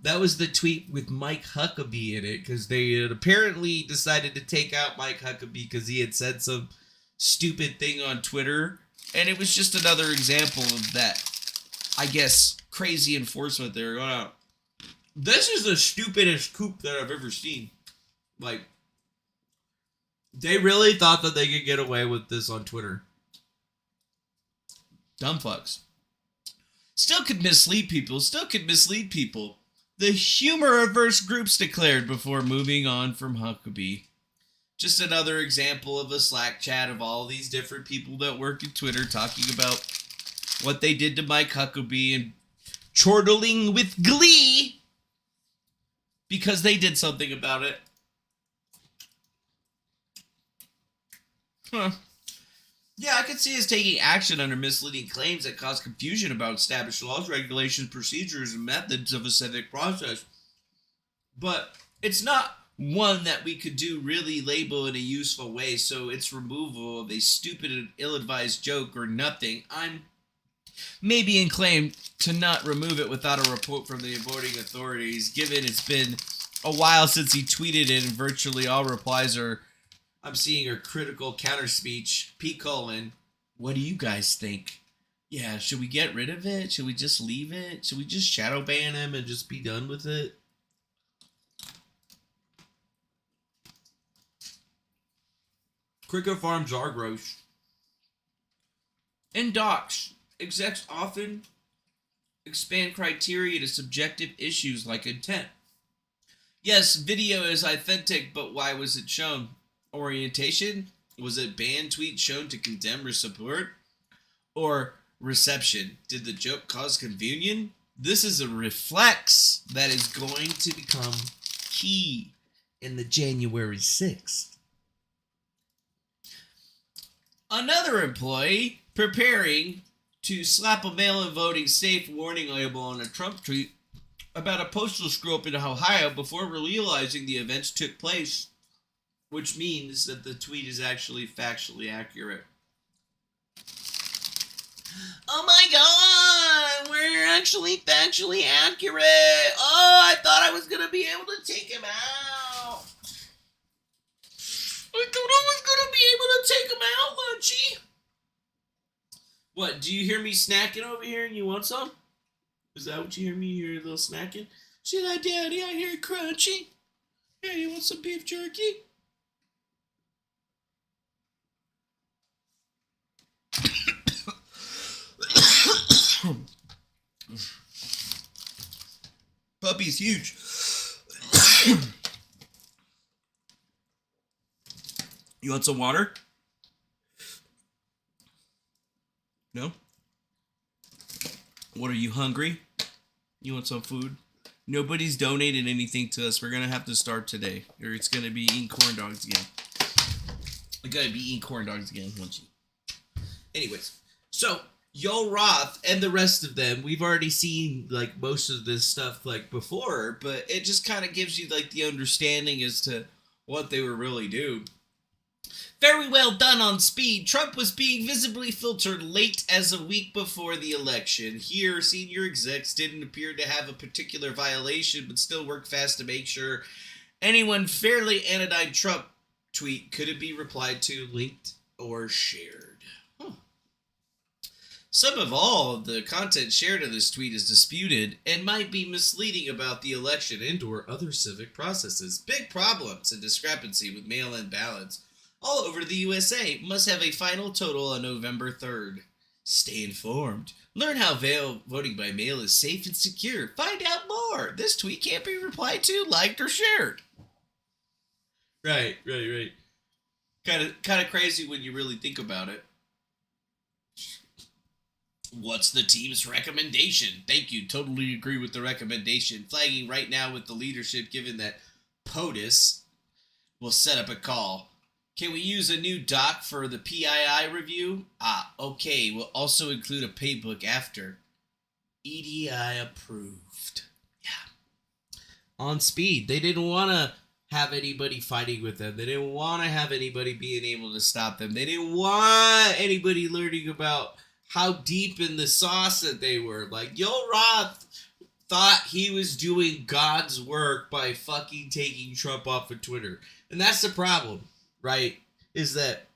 That was the tweet with Mike Huckabee in it, because they had apparently decided to take out Mike Huckabee because he had said some stupid thing on Twitter, and it was just another example of that, I guess, crazy enforcement they were going out. This is the stupidest coup that I've ever seen. Like, they really thought that they could get away with this on Twitter. Dumb fucks. Still could mislead people. The humor-averse groups declared before moving on from Huckabee. Just another example of a Slack chat of all these different people that work at Twitter talking about what they did to Mike Huckabee and chortling with glee because they did something about it. Yeah, I could see us taking action under misleading claims that cause confusion about established laws, regulations, procedures, and methods of a civic process. But it's not one that we could do really label in a useful way, so its removal of a stupid and ill-advised joke or nothing. I'm maybe inclined to not remove it without a report from the voting authorities, given it's been a while since he tweeted it and virtually all replies I'm seeing her critical counter speech. P. Cullen, what do you guys think? Yeah, should we get rid of it? Should we just leave it? Should we just shadow ban him and just be done with it? Cricket farms are gross. In docs, execs often expand criteria to subjective issues like intent. Yes, video is authentic, but why was it shown? Orientation? Was it banned tweet shown to condemn or support? Or reception? Did the joke cause confusion? This is a reflex that is going to become key in the January 6th. Another employee preparing to slap a mail-in voting safe warning label on a Trump tweet about a postal screw-up in Ohio before realizing the events took place, which means that the tweet is actually factually accurate. Oh my god, we're actually factually accurate. Oh, I thought I was going to be able to take him out. I thought I was going to be able to take him out, Lunchy. What, do you hear me snacking over here and you want some? Is that what you hear me? You hear a little snacking? See that daddy? I hear it crunchy. Yeah, you want some beef jerky? Puppy's huge. You want some water? No? What, are you hungry? You want some food? Nobody's donated anything to us. We're going to have to start today. Or it's going to be eating corn dogs again. We're going to be eating corn dogs again, won't you? Anyways, so Yoel Roth and the rest of them, we've already seen like most of this stuff like before, but it just kind of gives you like the understanding as to what they were really doing. Very well done on speed. Trump was being visibly filtered late as a week before the election. Here, senior execs didn't appear to have a particular violation, but still worked fast to make sure anyone fairly anodyne Trump tweet couldn't be replied to, linked, or shared. Some of all of the content shared in this tweet is disputed and might be misleading about the election and/or other civic processes. Big problems and discrepancy with mail-in ballots all over the USA must have a final total on November 3rd. Stay informed. Learn how voting by mail is safe and secure. Find out more. This tweet can't be replied to, liked, or shared. Right. Kind of crazy when you really think about it. What's the team's recommendation? Thank you. Totally agree with the recommendation. Flagging right now with the leadership, given that POTUS will set up a call. Can we use a new doc for the PII review? Okay. We'll also include a playbook after. EDI approved. Yeah. On speed. They didn't want to have anybody fighting with them. They didn't want to have anybody being able to stop them. They didn't want anybody learning about how deep in the sauce that they were. Like, Yoel Roth thought he was doing God's work by fucking taking Trump off of Twitter. And that's the problem. Right, is that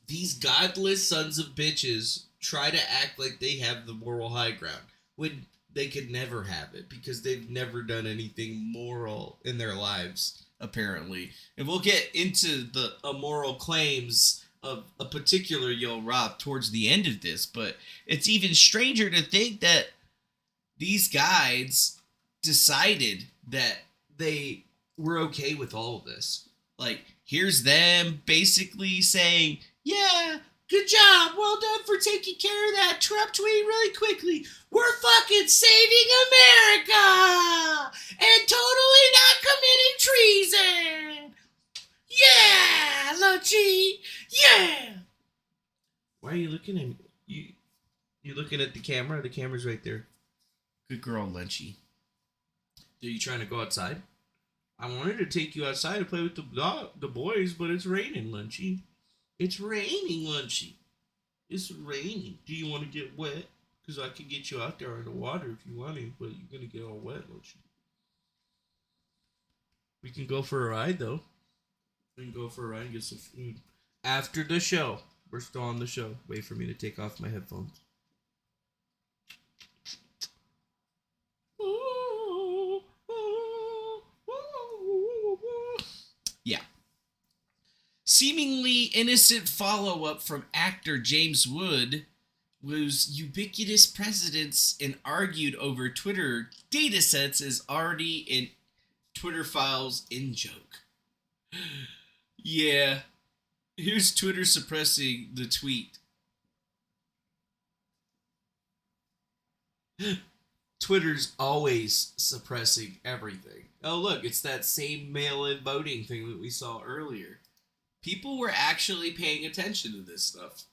these godless sons of bitches try to act like they have the moral high ground when they could never have it because they've never done anything moral in their lives, apparently. And we'll get into the immoral claims of a particular Yoel Roth towards the end of this, but it's even stranger to think that these guys decided that they were okay with all of this. Like, here's them basically saying, yeah, good job. Well done for taking care of that Trump tweet really quickly. We're fucking saving America and totally not committing treason. Yeah, Lunchy. Yeah. Why are you looking at me? You looking at the camera? The camera's right there. Good girl, Lunchy. Are you trying to go outside? I wanted to take you outside to play with the boys, but it's raining, Lunchy. It's raining, Lunchy. It's raining. Do you want to get wet? Because I can get you out there in the water if you want to, but you're going to get all wet, Lunchy. We can go for a ride, though. We can go for a ride and get some food. After the show. We're still on the show. Wait for me to take off my headphones. Yeah. Seemingly innocent follow-up from actor James Wood was ubiquitous precedents and argued over Twitter datasets is already in Twitter files in joke. Yeah. Here's Twitter suppressing the tweet. Twitter's always suppressing everything. Oh, look, it's that same mail-in voting thing that we saw earlier. People were actually paying attention to this stuff.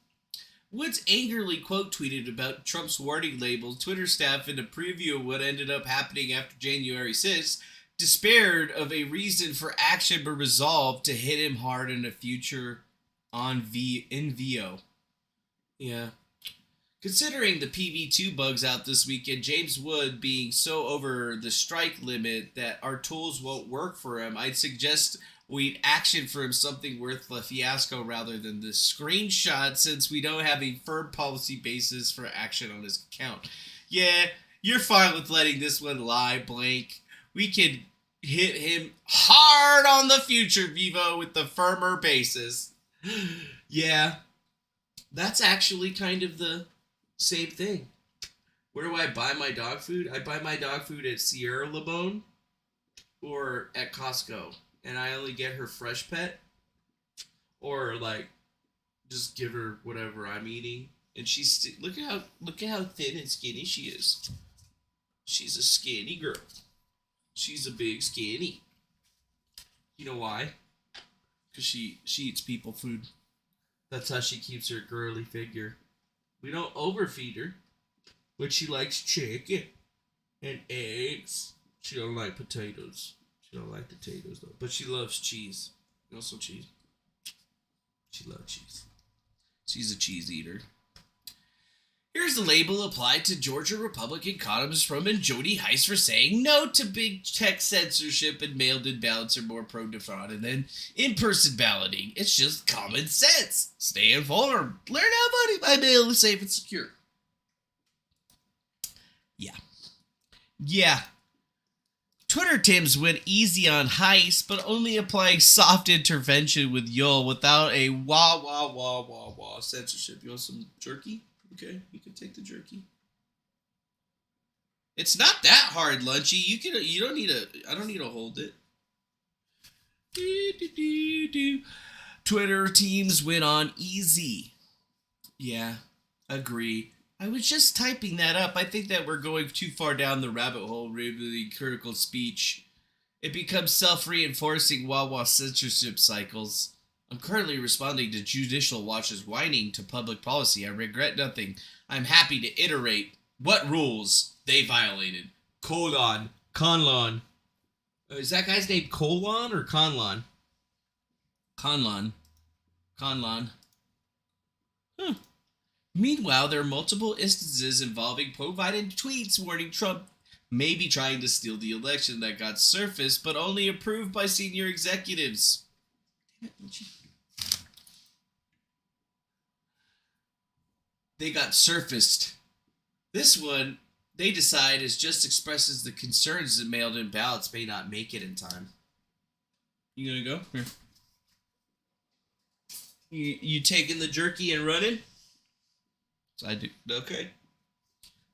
Woods angrily quote-tweeted about Trump's warning label. Twitter staff, in a preview of what ended up happening after January 6th, despaired of a reason for action but resolved to hit him hard in the future in VO. Yeah. Considering the PV2 bugs out this weekend, James Wood being so over the strike limit that our tools won't work for him, I'd suggest we action for him something worth a fiasco rather than this screenshot, since we don't have a firm policy basis for action on his account. Yeah, you're fine with letting this one lie blank. We can hit him hard on the future, Vivo, with the firmer basis. Yeah, that's actually kind of the same thing. Where do I buy my dog food? I buy my dog food at Sierra Leone or at Costco. And I only get her fresh pet. Or like just give her whatever I'm eating. And she's look at how thin and skinny she is. She's a skinny girl. She's a big skinny. You know why? Because she eats people food. That's how she keeps her girly figure. We don't overfeed her. But she likes chicken and eggs. She don't like potatoes. She don't like potatoes though. But she loves cheese. You know some cheese? She loves cheese. She's a cheese eater. Here's the label applied to Georgia Republican Congresswoman Jody Hice for saying no to big tech censorship and mailed-in ballots are more prone to fraud than in-person balloting. It's just common sense. Stay informed. Learn how voting by mail is safe and secure. Yeah. Twitter Tims went easy on Heist, but only applying soft intervention with Yule without a wah censorship. You want some jerky? Okay, you can take the jerky. It's not that hard, Lunchy. You don't need I don't need to hold it. Twitter teams went on easy. Yeah, agree. I was just typing that up. I think that we're going too far down the rabbit hole, really critical speech. It becomes self-reinforcing Wawa censorship cycles. I'm currently responding to Judicial Watch's whining to public policy. I regret nothing. I'm happy to iterate what rules they violated. Conlon. Is that guy's name Colon or Conlon? Conlon. Huh. Meanwhile, there are multiple instances involving pro-Biden tweets warning Trump may be trying to steal the election that got surfaced, but only approved by senior executives. They got surfaced. This one, they decide, is just expresses the concerns that mailed-in ballots may not make it in time. You gonna go? Here. You taking the jerky and running? So I do. Okay.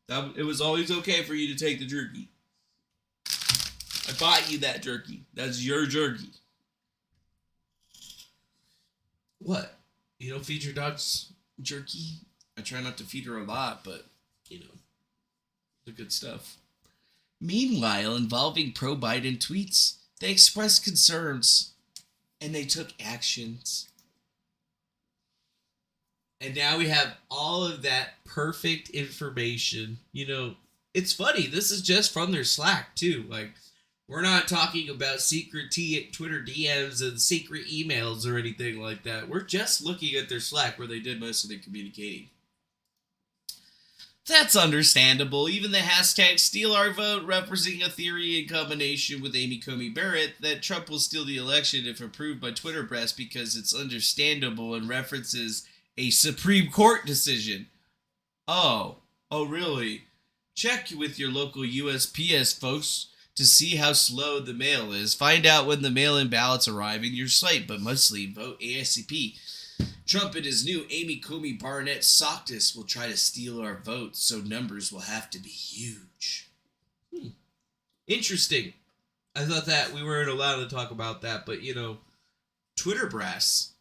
It was always okay for you to take the jerky. I bought you that jerky. That's your jerky. What? You don't feed your dogs jerky? I try not to feed her a lot, but, you know, the good stuff. Meanwhile, involving pro-Biden tweets, they expressed concerns, and they took actions. And now we have all of that perfect information. You know, it's funny. This is just from their Slack, too. Like, we're not talking about secret Twitter DMs and secret emails or anything like that. We're just looking at their Slack where they did most of the communicating. That's understandable. Even the hashtag Steal Our Vote representing a theory in combination with Amy Coney Barrett that Trump will steal the election if approved by Twitter press because it's understandable and references a Supreme Court decision. Oh, really? Check with your local USPS folks to see how slow the mail is. Find out when the mail-in ballots arrive in your site, but mostly vote ASAP. Trump and his new Amy Coney Barrett Soctus will try to steal our votes, so numbers will have to be huge. Interesting. I thought that we weren't allowed to talk about that, but, you know, Twitter brass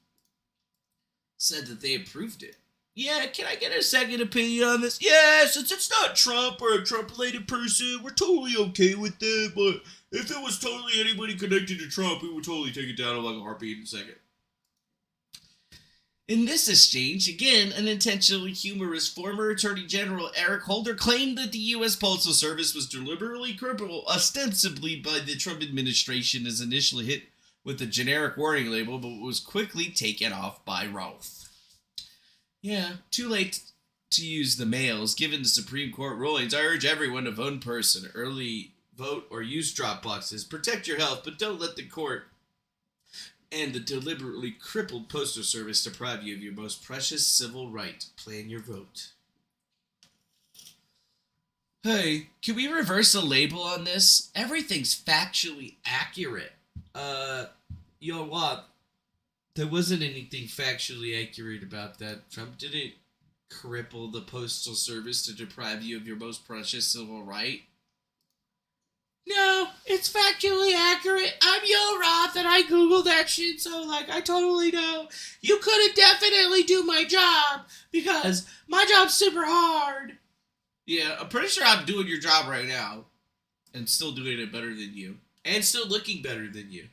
said that they approved it. Yeah, can I get a second opinion on this? Yeah, since it's not Trump or a Trump-related person, we're totally okay with that, but if it was totally anybody connected to Trump, we would totally take it down in like a heartbeat in a second. In this exchange, again, an intentionally humorous former Attorney General Eric Holder claimed that the U.S. Postal Service was deliberately crippled, ostensibly by the Trump administration as initially hit with a generic warning label, but was quickly taken off by Roth. Yeah, too late to use the mails. Given the Supreme Court rulings, I urge everyone to vote in person, early vote, or use drop boxes. Protect your health, but don't let the court and the deliberately crippled Postal Service deprive you of your most precious civil right. Plan your vote. Hey, can we reverse the label on this? Everything's factually accurate. Yo, what? There wasn't anything factually accurate about that. Trump didn't cripple the Postal Service to deprive you of your most precious civil right. No, it's factually accurate. I'm Yo Roth and I Googled that shit, so I totally know. You couldn't definitely do my job because my job's super hard. Yeah, I'm pretty sure I'm doing your job right now and still doing it better than you and still looking better than you.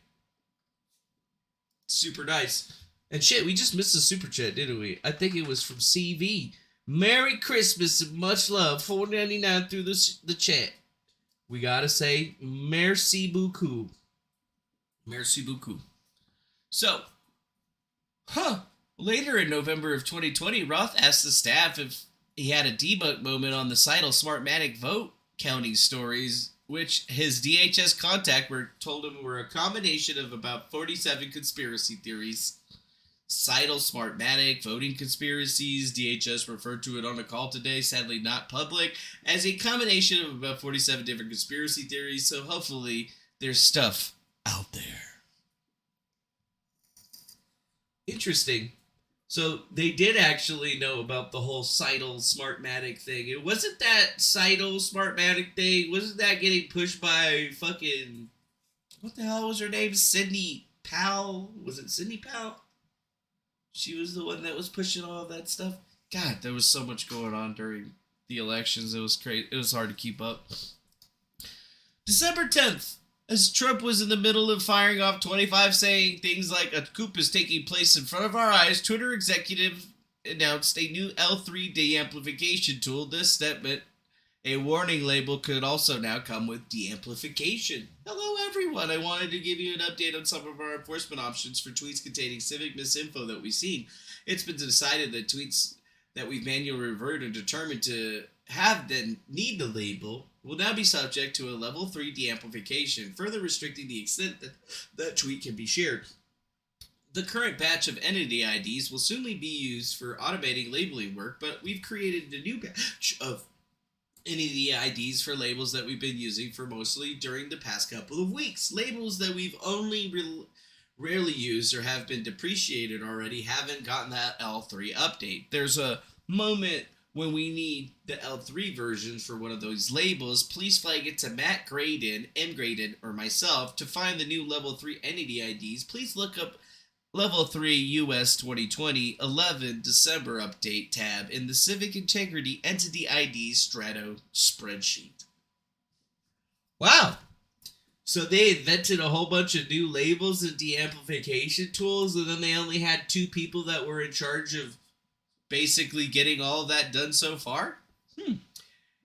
Super nice. And shit, we just missed a super chat, didn't we? I think it was from CV. Merry Christmas and much love. $4.99 through the chat. We gotta say, merci beaucoup. Merci beaucoup. So, later in November of 2020, Roth asked the staff if he had a debug moment on the Seidel Smartmatic vote counting stories, which his DHS contact told him were a combination of about 47 conspiracy theories. Seidel Smartmatic, voting conspiracies, DHS referred to it on a call today, sadly not public, as a combination of about 47 different conspiracy theories, so hopefully there's stuff out there. Interesting. So they did actually know about the whole Seidel Smartmatic thing. It wasn't that Seidel Smartmatic thing, wasn't that getting pushed by fucking, what the hell was her name? Sidney Powell? Was it Sidney Powell? She was the one that was pushing all that stuff. God, there was so much going on during the elections. It was crazy. It was hard to keep up. December 10th, as Trump was in the middle of firing off 25 saying things like a coup is taking place in front of our eyes, Twitter executive announced a new L3 de-amplification tool. This step meant a warning label could also now come with de-amplification. Hello everyone, I wanted to give you an update on some of our enforcement options for tweets containing civic misinfo that we've seen. It's been decided that tweets that we've manually reverted and determined to have then need the label will now be subject to a level 3 de-amplification, further restricting the extent that that tweet can be shared. The current batch of entity IDs will soon be used for automating labeling work, but we've created a new batch of entity IDs for labels that we've been using for mostly during the past couple of weeks. Labels that we've only rarely used or have been depreciated already haven't gotten that L3 update. There's a moment when we need the L3 version for one of those labels. Please flag it to Matt Graydon, M. Graydon, or myself to find the new level 3 entity IDs. Please look up Level 3 US 2020 11 December update tab in the Civic Integrity Entity ID Strato spreadsheet. Wow. So they invented a whole bunch of new labels and de-amplification tools, and then they only had 2 people that were in charge of basically getting all of that done so far?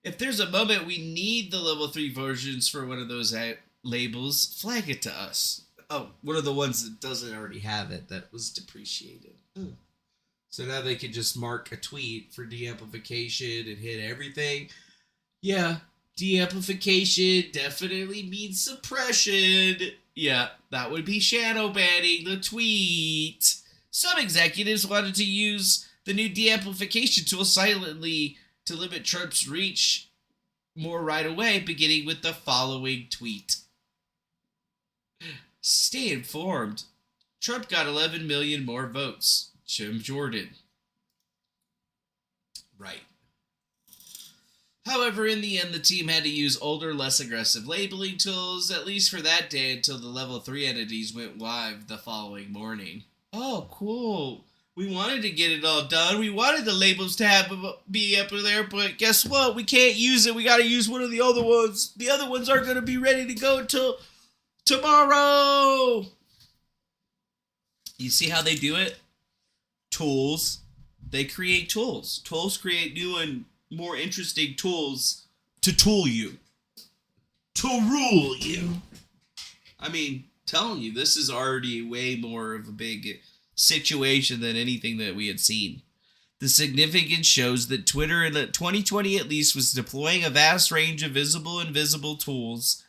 If there's a moment we need the level 3 versions for one of those labels, flag it to us. Oh, one of the ones that doesn't already have it, that was depreciated. So now they can just mark a tweet for de-amplification and hit everything. Yeah, de-amplification definitely means suppression. Yeah, that would be shadow banning the tweet. Some executives wanted to use the new de-amplification tool silently to limit Trump's reach more right away, beginning with the following tweet. Stay informed. Trump got 11 million more votes. Jim Jordan. Right. However, in the end, the team had to use older, less aggressive labeling tools, at least for that day, until the level 3 entities went live the following morning. Oh, cool. We wanted to get it all done. We wanted the labels to be up there, but guess what? We can't use it. We got to use one of the other ones. The other ones aren't going to be ready to go until tomorrow. You see how they do it? Tools. They create tools. Tools create new and more interesting tools to tool you. To rule you. I mean, telling you, this is already way more of a big situation than anything that we had seen. The significance shows that Twitter in 2020 at least was deploying a vast range of visible and invisible tools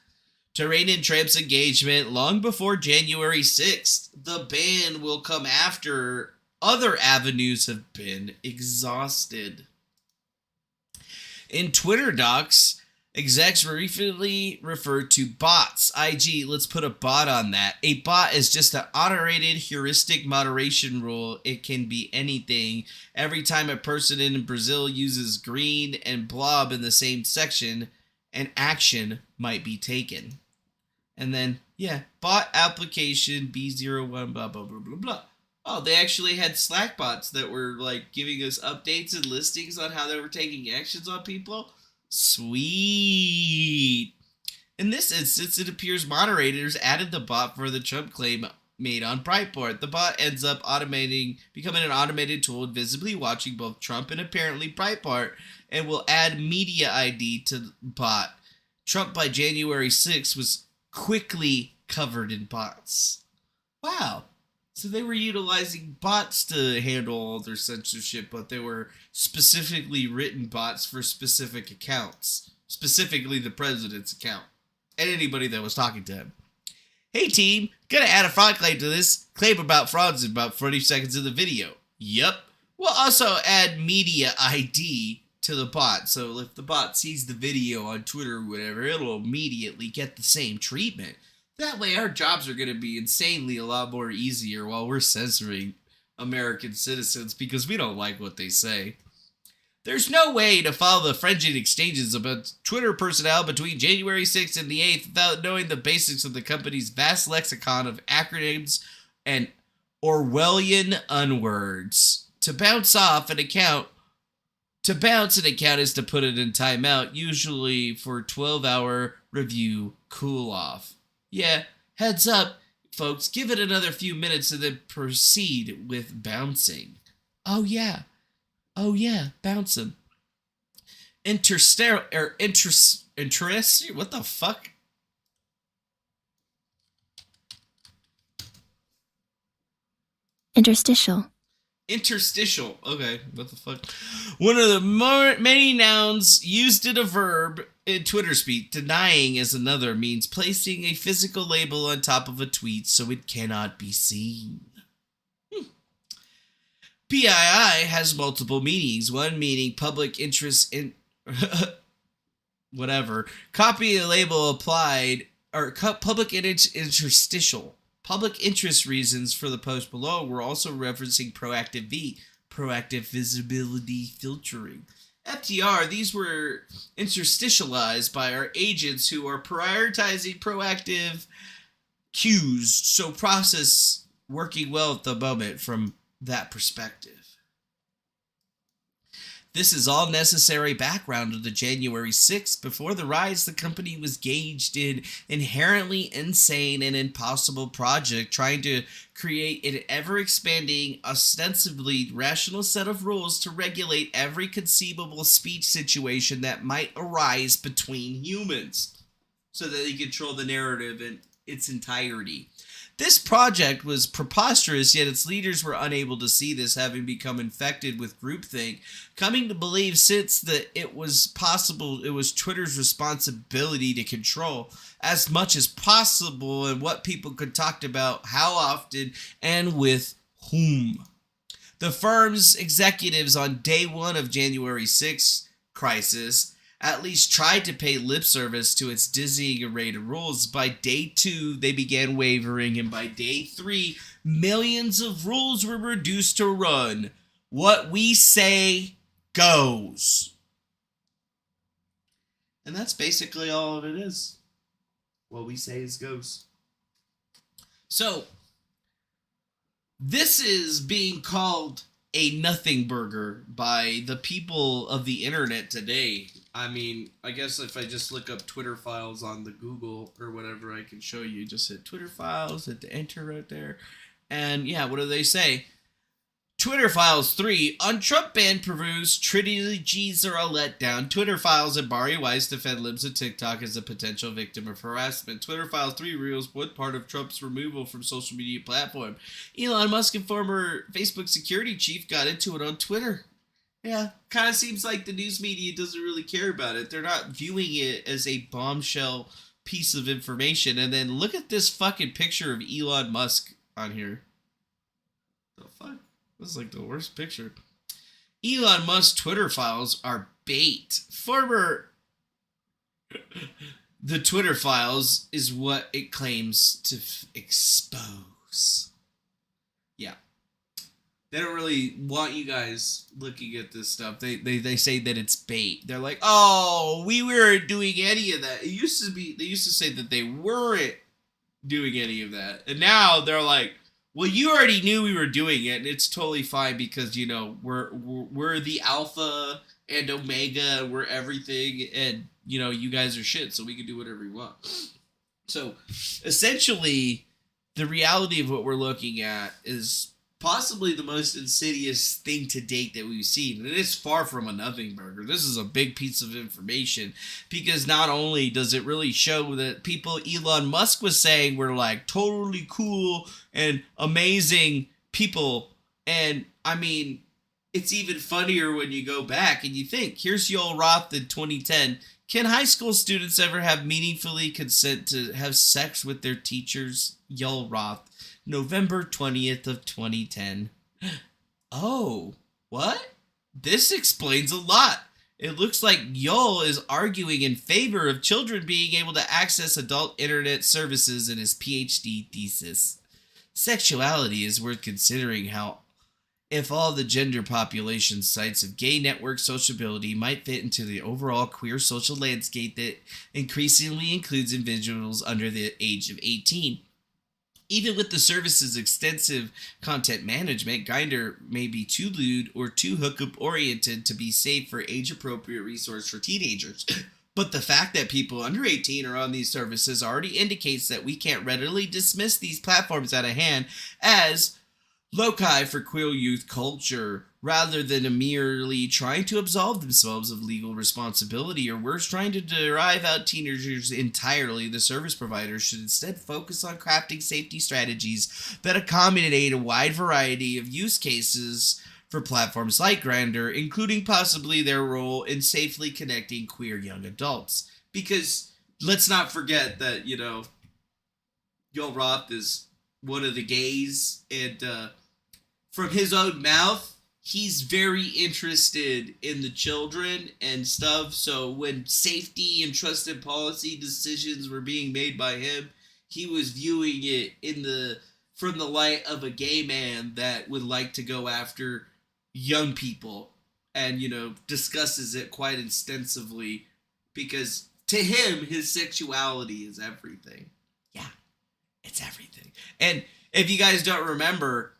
to rein in Trump's engagement long before January 6th. The ban will come after other avenues have been exhausted. In Twitter docs, Execs briefly refer to bots. IG, let's put a bot on that. A bot is just an automated heuristic moderation rule. It can be anything. Every time a person in Brazil uses green and blob in the same section, an action might be taken. And then, yeah, bot application B01, blah, blah, blah, blah, blah. Oh, they actually had Slack bots that were, like, giving us updates and listings on how they were taking actions on people. Sweet. In this instance, it appears moderators added the bot for the Trump claim made on Breitbart. The bot ends up becoming an automated tool visibly watching both Trump and apparently Breitbart, and will add media ID to the bot. Trump by January 6th was quickly covered in bots. Wow. So they were utilizing bots to handle all their censorship, but they were specifically written bots for specific accounts, specifically the president's account, and anybody that was talking to him. Hey team, gonna add a fraud claim to this. Claim about frauds in about 40 seconds of the video. Yup. We'll also add media ID to the bot, so if the bot sees the video on Twitter or whatever, it'll immediately get the same treatment. That way our jobs are going to be insanely a lot more easier while we're censoring American citizens because we don't like what they say. There's no way to follow the frenzied exchanges about Twitter personnel between January 6th and the 8th without knowing the basics of the company's vast lexicon of acronyms and Orwellian unwords. To bounce an account is to put it in timeout, usually for 12-hour review cool-off. Yeah, heads up, folks, give it another few minutes and then proceed with bouncing. Oh yeah, bounce them. Interest, what the fuck? Interstitial. Interstitial. Okay, what the fuck? One of the many nouns used in a verb in Twitter speak. Denying is another, means placing a physical label on top of a tweet so it cannot be seen. PII has multiple meanings. One meaning public interest in whatever. Copy a label applied, or public interstitial. Public interest reasons for the post below were also referencing proactive visibility filtering. FTR, these were interstitialized by our agents who are prioritizing proactive cues, so process working well at the moment from that perspective. This is all necessary background of the January 6th. Before the rise, the company was engaged in inherently insane and impossible project trying to create an ever-expanding, ostensibly rational set of rules to regulate every conceivable speech situation that might arise between humans so that they control the narrative in its entirety. This project was preposterous, yet its leaders were unable to see this, having become infected with groupthink, coming to believe since that it was Twitter's responsibility to control as much as possible and what people could talk about, how often, and with whom. The firm's executives on day one of January 6th crisis at least tried to pay lip service to its dizzying array of rules. By day 2, they began wavering, and by day 3, millions of rules were reduced to run. What we say goes. And that's basically all of it is. What we say is goes. So, this is being called a nothing burger by the people of the internet today. I mean, I guess if I just look up Twitter files on the Google or whatever, I can show you. Just hit Twitter files, hit the enter right there. And yeah, what do they say? Twitter files 3. On Trump ban peruse, trilogies are a letdown. Twitter files and Barry Weiss defend libs of TikTok as a potential victim of harassment. Twitter files 3 reveals what part of Trump's removal from social media platform. Elon Musk and former Facebook security chief got into it on Twitter. Yeah, kind of seems like the news media doesn't really care about it. They're not viewing it as a bombshell piece of information. And then look at this fucking picture of Elon Musk on here. The fuck? This is like the worst picture. Elon Musk's Twitter files are bait. Former The Twitter files is what it claims to expose. Yeah. They don't really want you guys looking at this stuff. They say that it's bait. They're like, oh, we weren't doing any of that. They used to say that they weren't doing any of that. And now they're like, well, you already knew we were doing it, and it's totally fine because, you know, we're the alpha and omega, we're everything, and, you know, you guys are shit, so we can do whatever we want. So, essentially, the reality of what we're looking at is possibly the most insidious thing to date that we've seen. And it is far from a nothing burger. This is a big piece of information because not only does it really show that people Elon Musk was saying were like totally cool and amazing people. And I mean, it's even funnier when you go back and you think, here's Yoel Roth in 2010. Can high school students ever have meaningfully consent to have sex with their teachers? Yoel Roth. November 20th of 2010. Oh, what? This explains a lot. It looks like Yoel is arguing in favor of children being able to access adult internet services in his PhD thesis. Sexuality is worth considering how if all the gender population sites of gay network sociability might fit into the overall queer social landscape that increasingly includes individuals under the age of 18. Even with the service's extensive content management, Grindr may be too lewd or too hookup-oriented to be safe for age-appropriate resource for teenagers. But the fact that people under 18 are on these services already indicates that we can't readily dismiss these platforms out of hand as loci for queer youth culture, rather than merely trying to absolve themselves of legal responsibility, or worse, trying to derive out teenagers entirely. The service providers should instead focus on crafting safety strategies that accommodate a wide variety of use cases for platforms like Grindr, including possibly their role in safely connecting queer young adults. Because let's not forget that, you know, Yoel Roth is one of the gays, and from his own mouth, he's very interested in the children and stuff. So when safety and trusted policy decisions were being made by him, he was viewing it from the light of a gay man that would like to go after young people, and, you know, discusses it quite extensively because to him, his sexuality is everything. Yeah, it's everything. And if you guys don't remember,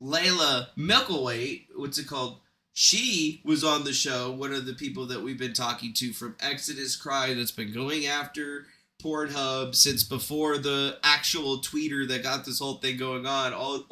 Layla Milkowait, what's it called? She was on the show, one of the people that we've been talking to from Exodus Cry that's been going after Pornhub since before the actual tweeter that got this whole thing going on. Old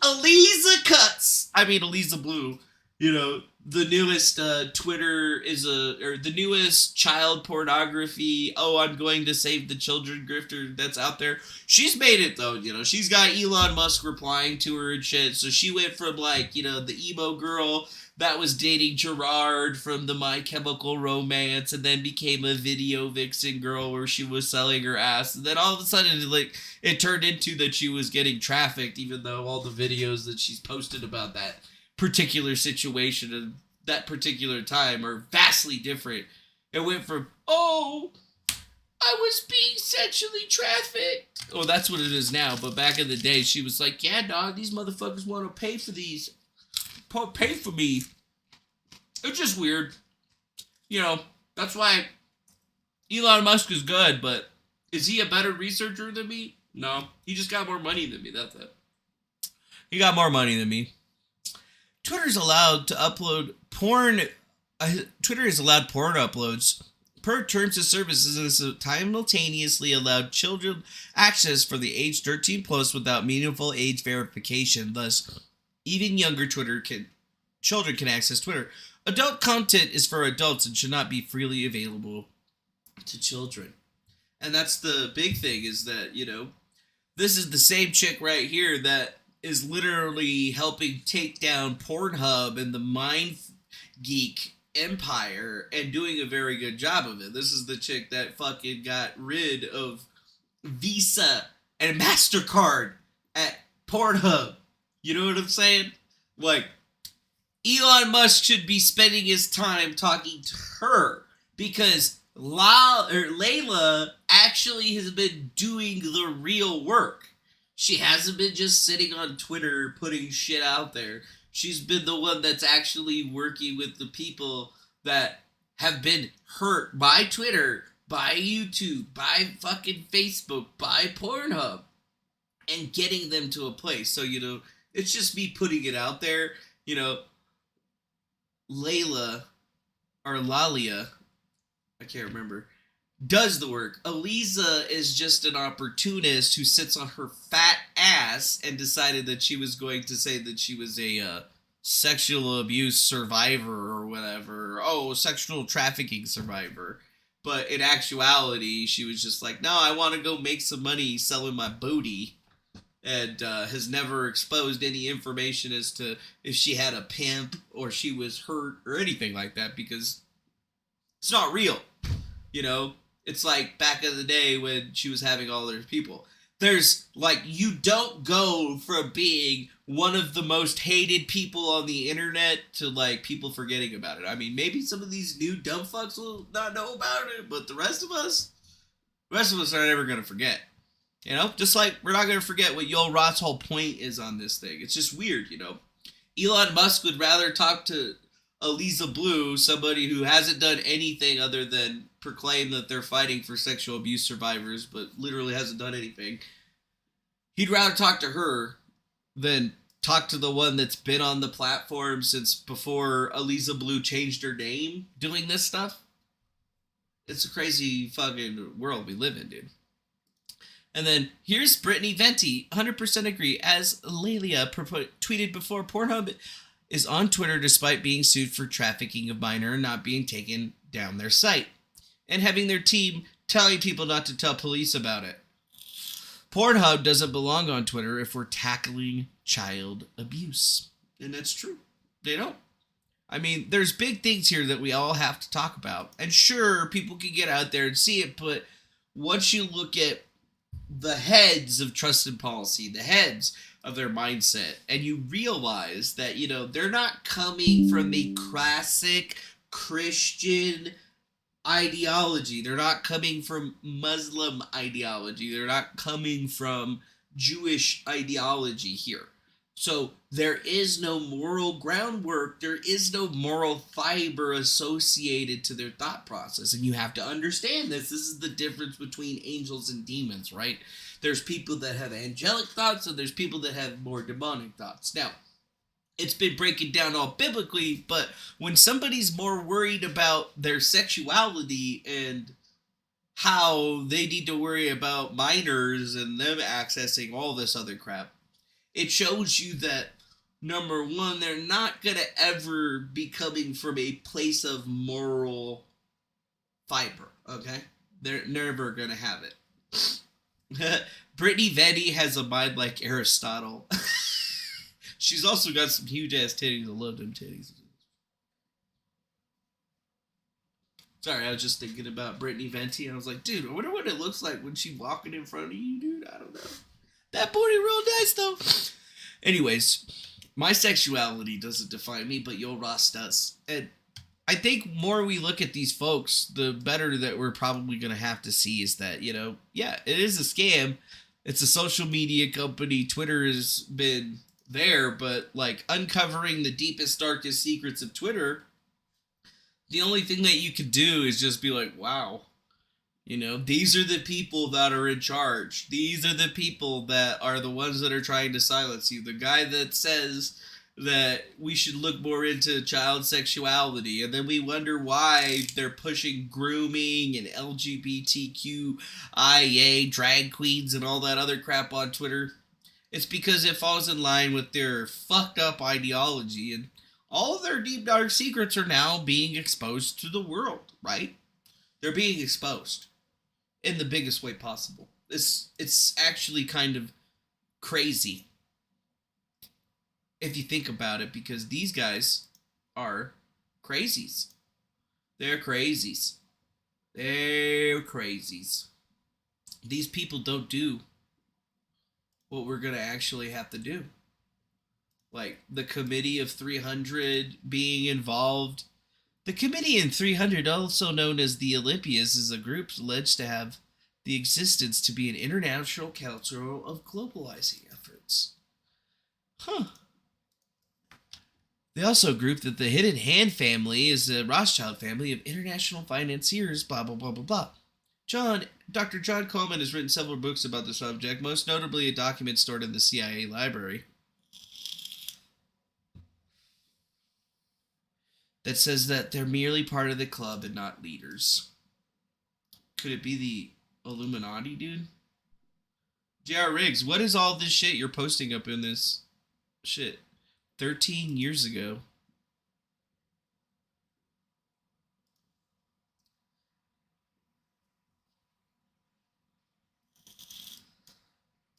Eliza Cuts. I mean, Eliza Blue. You know, the newest Twitter or the newest child pornography, oh, I'm going to save the children grifter that's out there. She's made it, though, you know. She's got Elon Musk replying to her and shit. So she went from, like, you know, the emo girl that was dating Gerard from the My Chemical Romance, and then became a video vixen girl where she was selling her ass. And then all of a sudden, like, it turned into that she was getting trafficked, even though all the videos that she's posted about that particular situation and that particular time are vastly different. It went from, oh, I was being sexually trafficked. Oh, that's what it is now. But back in the day, she was like, yeah, dog, these motherfuckers want to pay for these. Pay for me. It's just weird. You know, that's why Elon Musk is good, but is he a better researcher than me? No. He just got more money than me. That's it. He got more money than me. Twitter is allowed porn uploads per terms of services and simultaneously allowed children access for the age 13 plus without meaningful age verification. Thus, even younger children can access Twitter. Adult content is for adults and should not be freely available to children. And that's the big thing, is that, you know, this is the same chick right here that is literally helping take down Pornhub and the Mind Geek empire and doing a very good job of it. This is the chick that fucking got rid of Visa and MasterCard at Pornhub. You know what I'm saying? Like, Elon Musk should be spending his time talking to her, because Layla actually has been doing the real work. She hasn't been just sitting on Twitter putting shit out there. She's been the one that's actually working with the people that have been hurt by Twitter, by YouTube, by fucking Facebook, by Pornhub, and getting them to a place. So, it's just me putting it out there. Layla, or Lalia, I can't remember, does the work. Eliza is just an opportunist who sits on her fat ass and decided that she was going to say that she was a sexual abuse survivor or whatever. Oh, sexual trafficking survivor. But in actuality, she was just like, no, I want to go make some money selling my booty. And has never exposed any information as to if she had a pimp or she was hurt or anything like that, because it's not real. It's like back in the day when she was having all those people. There's, you don't go from being one of the most hated people on the internet to, people forgetting about it. I mean, maybe some of these new dumb fucks will not know about it, but the rest of us are never going to forget. Just like we're not going to forget what Yoel Roth's whole point is on this thing. It's just weird, Elon Musk would rather talk to Eliza Blue, somebody who hasn't done anything other than proclaim that they're fighting for sexual abuse survivors, but literally hasn't done anything. He'd rather talk to her than talk to the one that's been on the platform since before Eliza Blue changed her name doing this stuff. It's a crazy fucking world we live in, dude. And then here's Brittany Venti, 100% agree. As Lelia tweeted before, Pornhub is on Twitter despite being sued for trafficking of minor and not being taken down their site, and having their team telling people not to tell police about it. Pornhub doesn't belong on Twitter if we're tackling child abuse. And that's true. They don't. I mean, there's big things here that we all have to talk about. And sure, people can get out there and see it, but once you look at the heads of trusted policy, the heads of their mindset, and you realize that, they're not coming from a classic Christian ideology. They're not coming from Muslim ideology. They're not coming from Jewish ideology here. So there is no moral groundwork. There is no moral fiber associated to their thought process. And you have to understand this. This is the difference between angels and demons, right? There's people that have angelic thoughts and there's people that have more demonic thoughts. Now, it's been breaking down all biblically, but when somebody's more worried about their sexuality and how they need to worry about minors and them accessing all this other crap, it shows you that, number one, they're not going to ever be coming from a place of moral fiber, okay? They're never going to have it. Brittany Venti has a mind like Aristotle. She's also got some huge-ass titties. I love them titties. Sorry, I was just thinking about Brittany Venti, and I was like, dude, I wonder what it looks like when she's walking in front of you, dude. I don't know. That booty real nice, though. Anyways, my sexuality doesn't define me, but Yoel Roth does. And I think more we look at these folks, the better that we're probably going to have to see is that, yeah, it is a scam. It's a social media company. Twitter has been there, but, uncovering the deepest, darkest secrets of Twitter, the only thing that you could do is just be like, wow. These are the people that are in charge. These are the people that are the ones that are trying to silence you. The guy that says that we should look more into child sexuality, and then we wonder why they're pushing grooming and LGBTQIA, drag queens, and all that other crap on Twitter. It's because it falls in line with their fucked up ideology, and all of their deep, dark secrets are now being exposed to the world, right? They're being exposed in the biggest way possible. It's actually kind of crazy if you think about it, because these guys are crazies. They're crazies. They're crazies. These people don't do what we're going to actually have to do. Like the committee of 300 being involved The Committee in 300, also known as the Olympias, is a group alleged to have the existence to be an international council of globalizing efforts. Huh. They also group that the Hidden Hand family is the Rothschild family of international financiers, blah, blah, blah, blah, blah. Dr. John Coleman has written several books about the subject, most notably a document stored in the CIA library that says that they're merely part of the club and not leaders. Could it be the Illuminati, dude? J.R. Riggs, what is all this shit you're posting up in this shit? 13 years ago.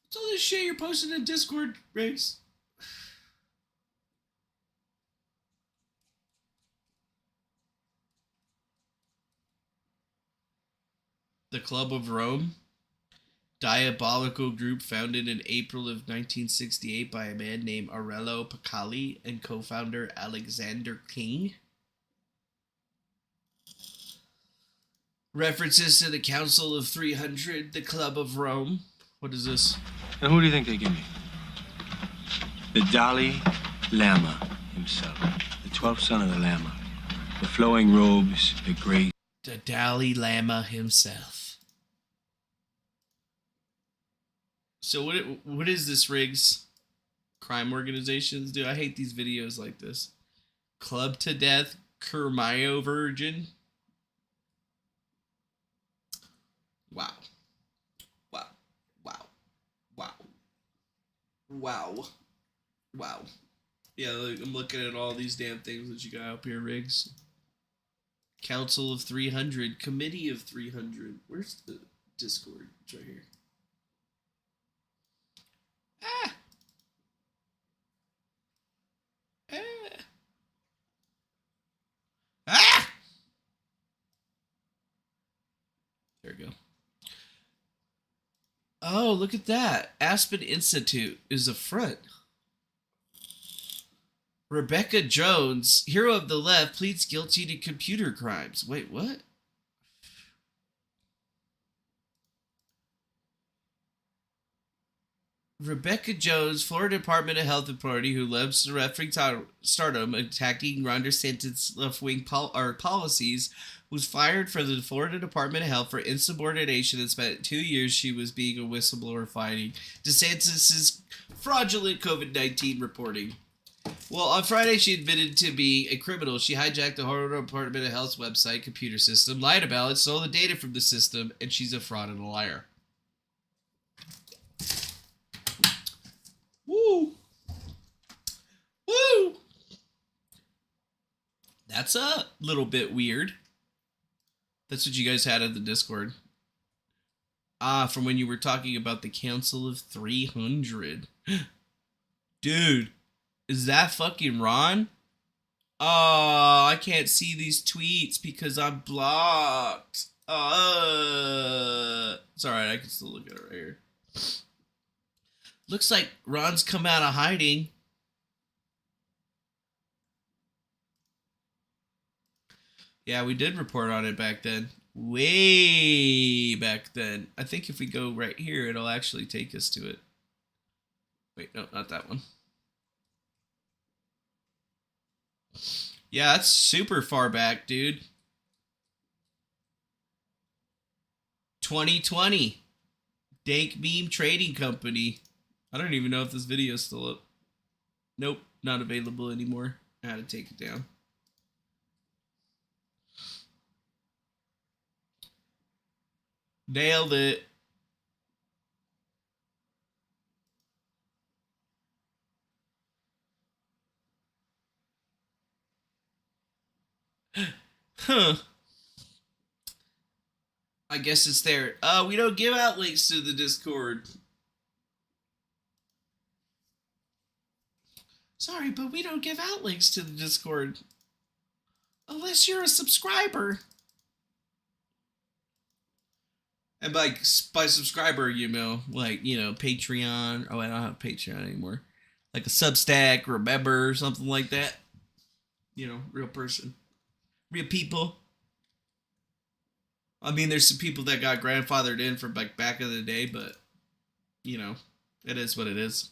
What's all this shit you're posting in Discord, Riggs? The Club of Rome? Diabolical group founded in April of 1968 by a man named Aurelio Picali and co-founder Alexander King. References to the Council of 300, the Club of Rome. What is this? And who do you think they give me? The Dalai Lama himself. The 12th son of the Lama. The flowing robes, the grace. The Dalai Lama himself. So what is this, Riggs? Crime organizations do? I hate these videos like this. Club to Death, Kermayo Virgin. Wow. Wow. Wow. Wow. Wow. Wow. Yeah, I'm looking at all these damn things that you got up here, Riggs. Council of 300, Committee of 300. Where's the Discord? It's right here. Ah. Ah. Ah. There we go. Oh, look at that. Aspen Institute is a front. Rebecca Jones, hero of the left, pleads guilty to computer crimes. Wait, what? Rebecca Jones, Florida Department of Health Authority, who loves referring stardom, attacking Ron DeSantis' left-wing policies, was fired from the Florida Department of Health for insubordination and spent 2 years she was being a whistleblower fighting DeSantis' fraudulent COVID-19 reporting. Well, on Friday, she admitted to be a criminal. She hijacked the Florida Department of Health's website computer system, lied about it, stole the data from the system, and she's a fraud and a liar. Woo! Woo! That's a little bit weird. That's what you guys had in the Discord. Ah, from when you were talking about the Council of 300. Dude, is that fucking Ron? Oh, I can't see these tweets because I'm blocked. It's alright, I can still look at it right here. Looks like Ron's come out of hiding. Yeah, we did report on it back then. Way back then. I think if we go right here, it'll actually take us to it. Wait, no, not that one. Yeah, that's super far back, dude. 2020. Dank Meme Trading Company. I don't even know if this video is still up. Nope, not available anymore. I had to take it down. Nailed it. Huh. I guess it's there. We don't give out links to the Discord. Sorry, but we don't give out links to the Discord. Unless you're a subscriber. And by subscriber, you know, like, you know, Patreon. Oh, I don't have Patreon anymore. Like a Substack or a member or something like that. You know, real person. real people. I mean, there's some people that got grandfathered in from like back in the day, but you know, it is what it is.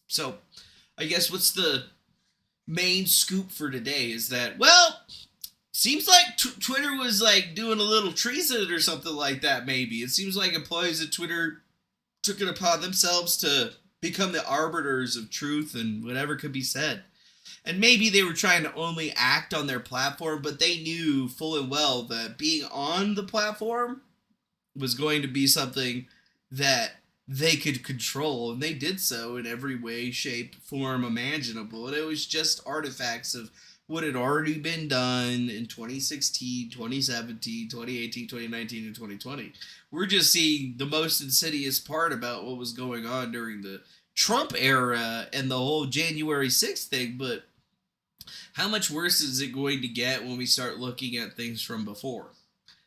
So, I guess what's the main scoop for today is that, well, seems like Twitter was like doing a little treason or something like that. Maybe it seems like employees at Twitter took it upon themselves to become the arbiters of truth and whatever could be said. And maybe they were trying to only act on their platform, but they knew full and well that being on the platform was going to be something that they could control. And they did so in every way, shape, form imaginable. And it was just artifacts of what had already been done in 2016, 2017, 2018, 2019, and 2020. We're just seeing the most insidious part about what was going on during the Trump era and the whole January 6th thing, but how much worse is it going to get when we start looking at things from before?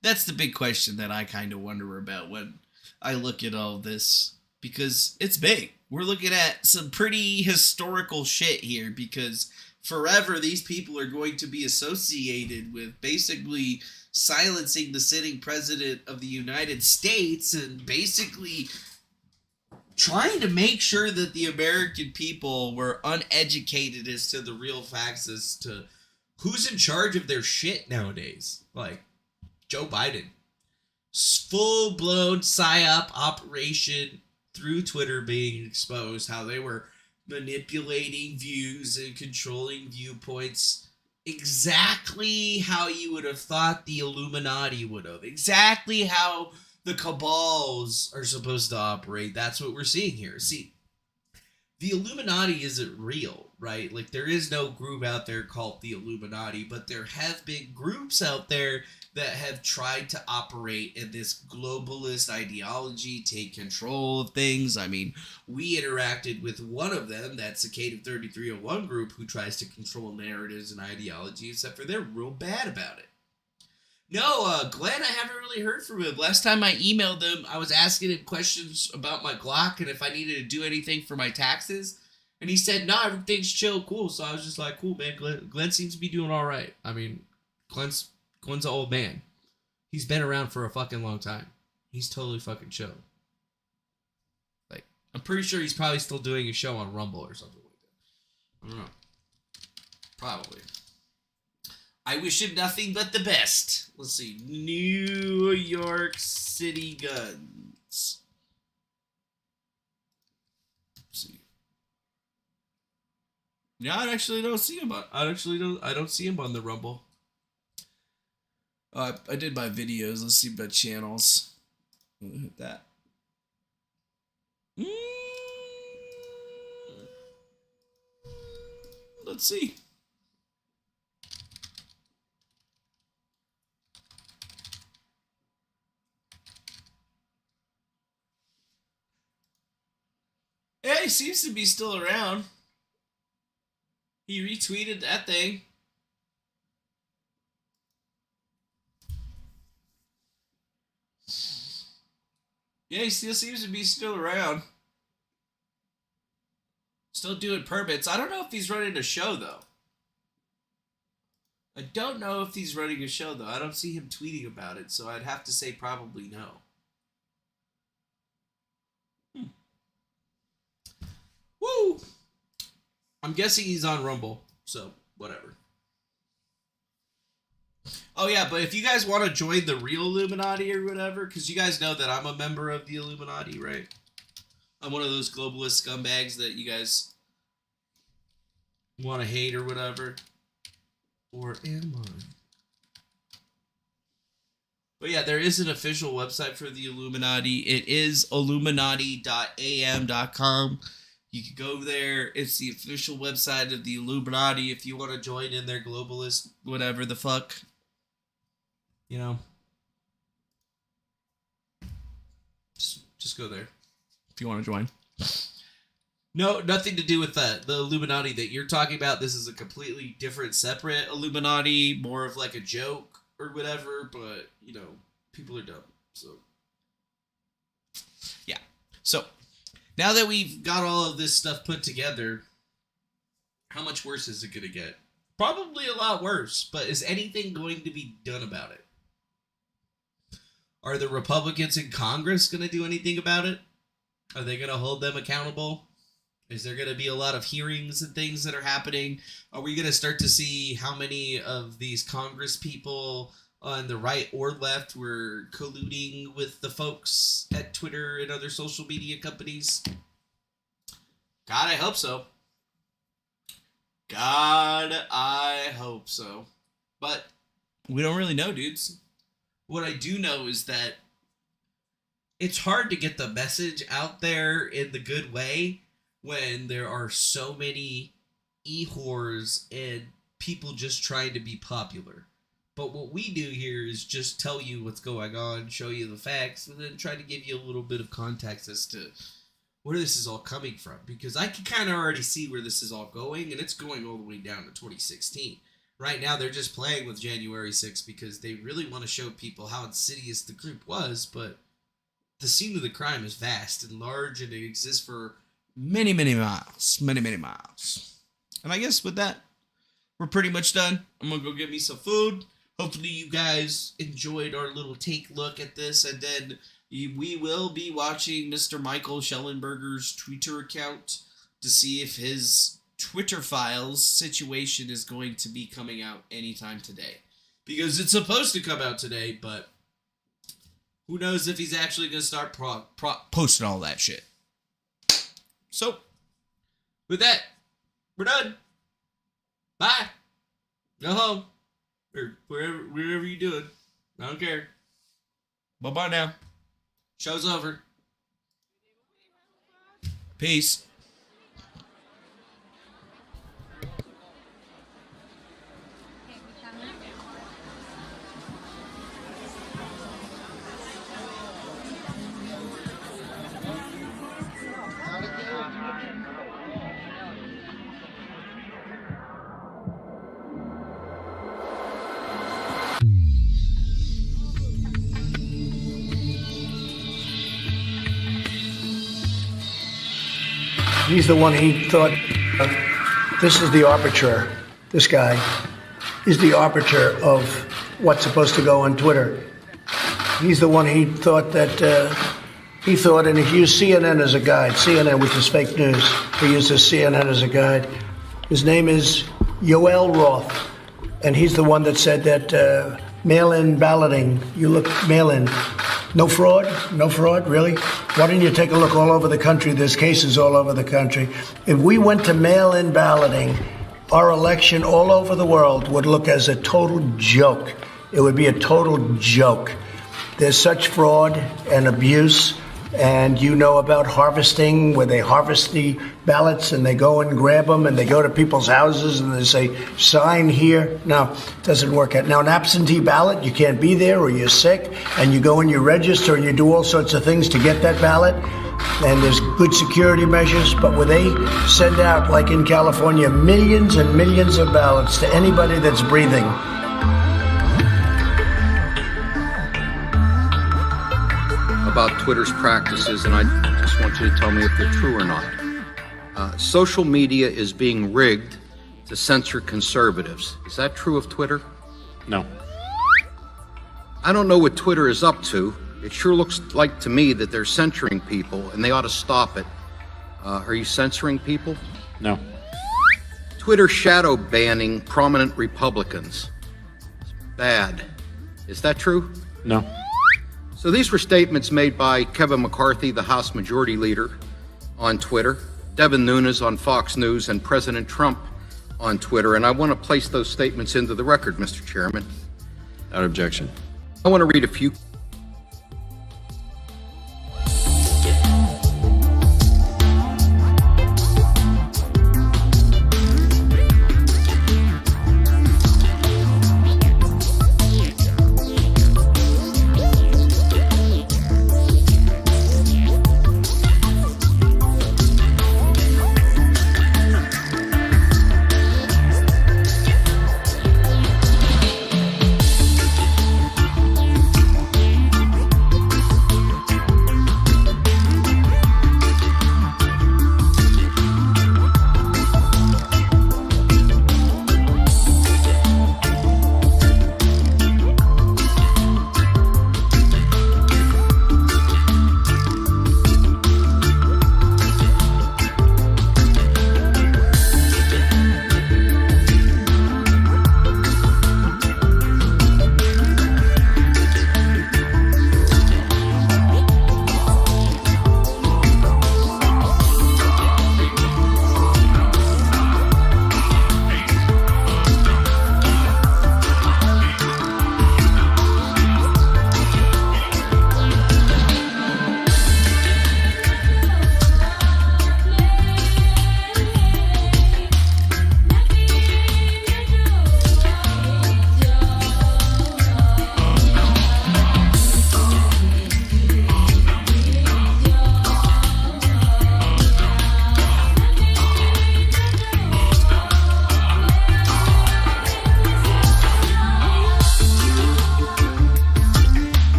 That's the big question that I kind of wonder about when I look at all this, because it's big. We're looking at some pretty historical shit here, because forever these people are going to be associated with basically silencing the sitting president of the United States and basically trying to make sure that the American people were uneducated as to the real facts as to who's in charge of their shit nowadays. Like, Joe Biden. Full-blown psyop operation through Twitter being exposed, how they were manipulating views and controlling viewpoints exactly how you would have thought the Illuminati would have. Exactly how the cabals are supposed to operate. That's what we're seeing here. See, the Illuminati isn't real, right? Like, there is no group out there called the Illuminati, but there have been groups out there that have tried to operate in this globalist ideology, take control of things. I mean, we interacted with one of them, that Cicada 3301 group, who tries to control narratives and ideology, except for they're real bad about it. No, Glenn, I haven't really heard from him. Last time I emailed him, I was asking him questions about my Glock and if I needed to do anything for my taxes. And he said, nah, everything's chill, cool. So I was just like, cool, man. Glenn seems to be doing all right. I mean, Glenn's an old man. He's been around for a fucking long time. He's totally fucking chill. Like, I'm pretty sure he's probably still doing a show on Rumble or something like that. I don't know. Probably. I wish him nothing but the best. Let's see. New York City Guns. Let's see. Yeah, I actually don't see him on. I don't see him on the Rumble. I did my videos. Let's see my channels. Hit that. Let's see. Yeah, he seems to be still around. He retweeted that thing. Yeah, he still seems to be still around. Still doing permits. I don't know if he's running a show, though. I don't know if he's running a show, though. I don't see him tweeting about it, so I'd have to say probably no. Woo! I'm guessing he's on Rumble, so whatever. Oh yeah, but if you guys want to join the real Illuminati or whatever, because you guys know that I'm a member of the Illuminati, right? I'm one of those globalist scumbags that you guys want to hate or whatever. Or am I? But yeah, there is an official website for the Illuminati. It is illuminati.am.com. You can go there. It's the official website of the Illuminati if you want to join in their globalist whatever the fuck. You know, just go there if you want to join. No, nothing to do with the Illuminati that you're talking about. This is a completely different, separate Illuminati, more of like a joke or whatever. But you know, people are dumb. So yeah. So now that we've got all of this stuff put together, how much worse is it gonna get? Probably a lot worse, but is anything going to be done about it? Are the Republicans in Congress going to do anything about it? Are they going to hold them accountable? Is there going to be a lot of hearings and things that are happening? Are we going to start to see how many of these Congress people on the right or left were colluding with the folks at Twitter and other social media companies? God, I hope so. God, I hope so. But we don't really know, dudes. What I do know is that it's hard to get the message out there in the good way when there are so many e-whores and people just trying to be popular. But what we do here is just tell you what's going on, show you the facts, and then try to give you a little bit of context as to where this is all coming from. Because I can kind of already see where this is all going, and it's going all the way down to 2016. Right now, they're just playing with January 6th because they really want to show people how insidious the group was, but the scene of the crime is vast and large, and it exists for many, many miles. Many, many miles. And I guess with that, we're pretty much done. I'm going to go get me some food. Hopefully you guys enjoyed our little take look at this, and then we will be watching Mr. Michael Schellenberger's Twitter account to see if his Twitter files situation is going to be coming out anytime today. Because it's supposed to come out today, but who knows if he's actually going to start posting all that shit. So, with that, we're done. Bye. Go home. Or wherever you're doing. I don't care. Bye-bye now. Show's over. Peace. He's the one he thought, this is the arbiter. This guy is the arbiter of what's supposed to go on Twitter. He's the one he thought, and he used CNN as a guide. CNN, which is fake news. He uses CNN as a guide. His name is Yoel Roth, and he's the one that said that mail-in balloting, you look mail-in. No fraud? No fraud? Really? Why don't you take a look all over the country? There's cases all over the country. If we went to mail-in balloting, our election all over the world would look as a total joke. It would be a total joke. There's such fraud and abuse, and you know about harvesting, where they harvest the ballots and they go and grab them and they go to people's houses and they say, sign here. No, it doesn't work out. Now, an absentee ballot, you can't be there or you're sick, and you go and you register and you do all sorts of things to get that ballot, and there's good security measures. But when they send out, like in California, millions and millions of ballots to anybody that's breathing, about Twitter's practices, and I just want you to tell me if they're true or not. Social media is being rigged to censor conservatives. Is that true of Twitter? No. I don't know what Twitter is up to. It sure looks like to me that they're censoring people, and they ought to stop it. Are you censoring people? No. Twitter shadow banning prominent Republicans. It's bad. Is that true? No. So these were statements made by Kevin McCarthy, the House Majority Leader, on Twitter, Devin Nunes on Fox News, and President Trump on Twitter. And I want to place those statements into the record, Mr. Chairman. Without objection. I want to read a few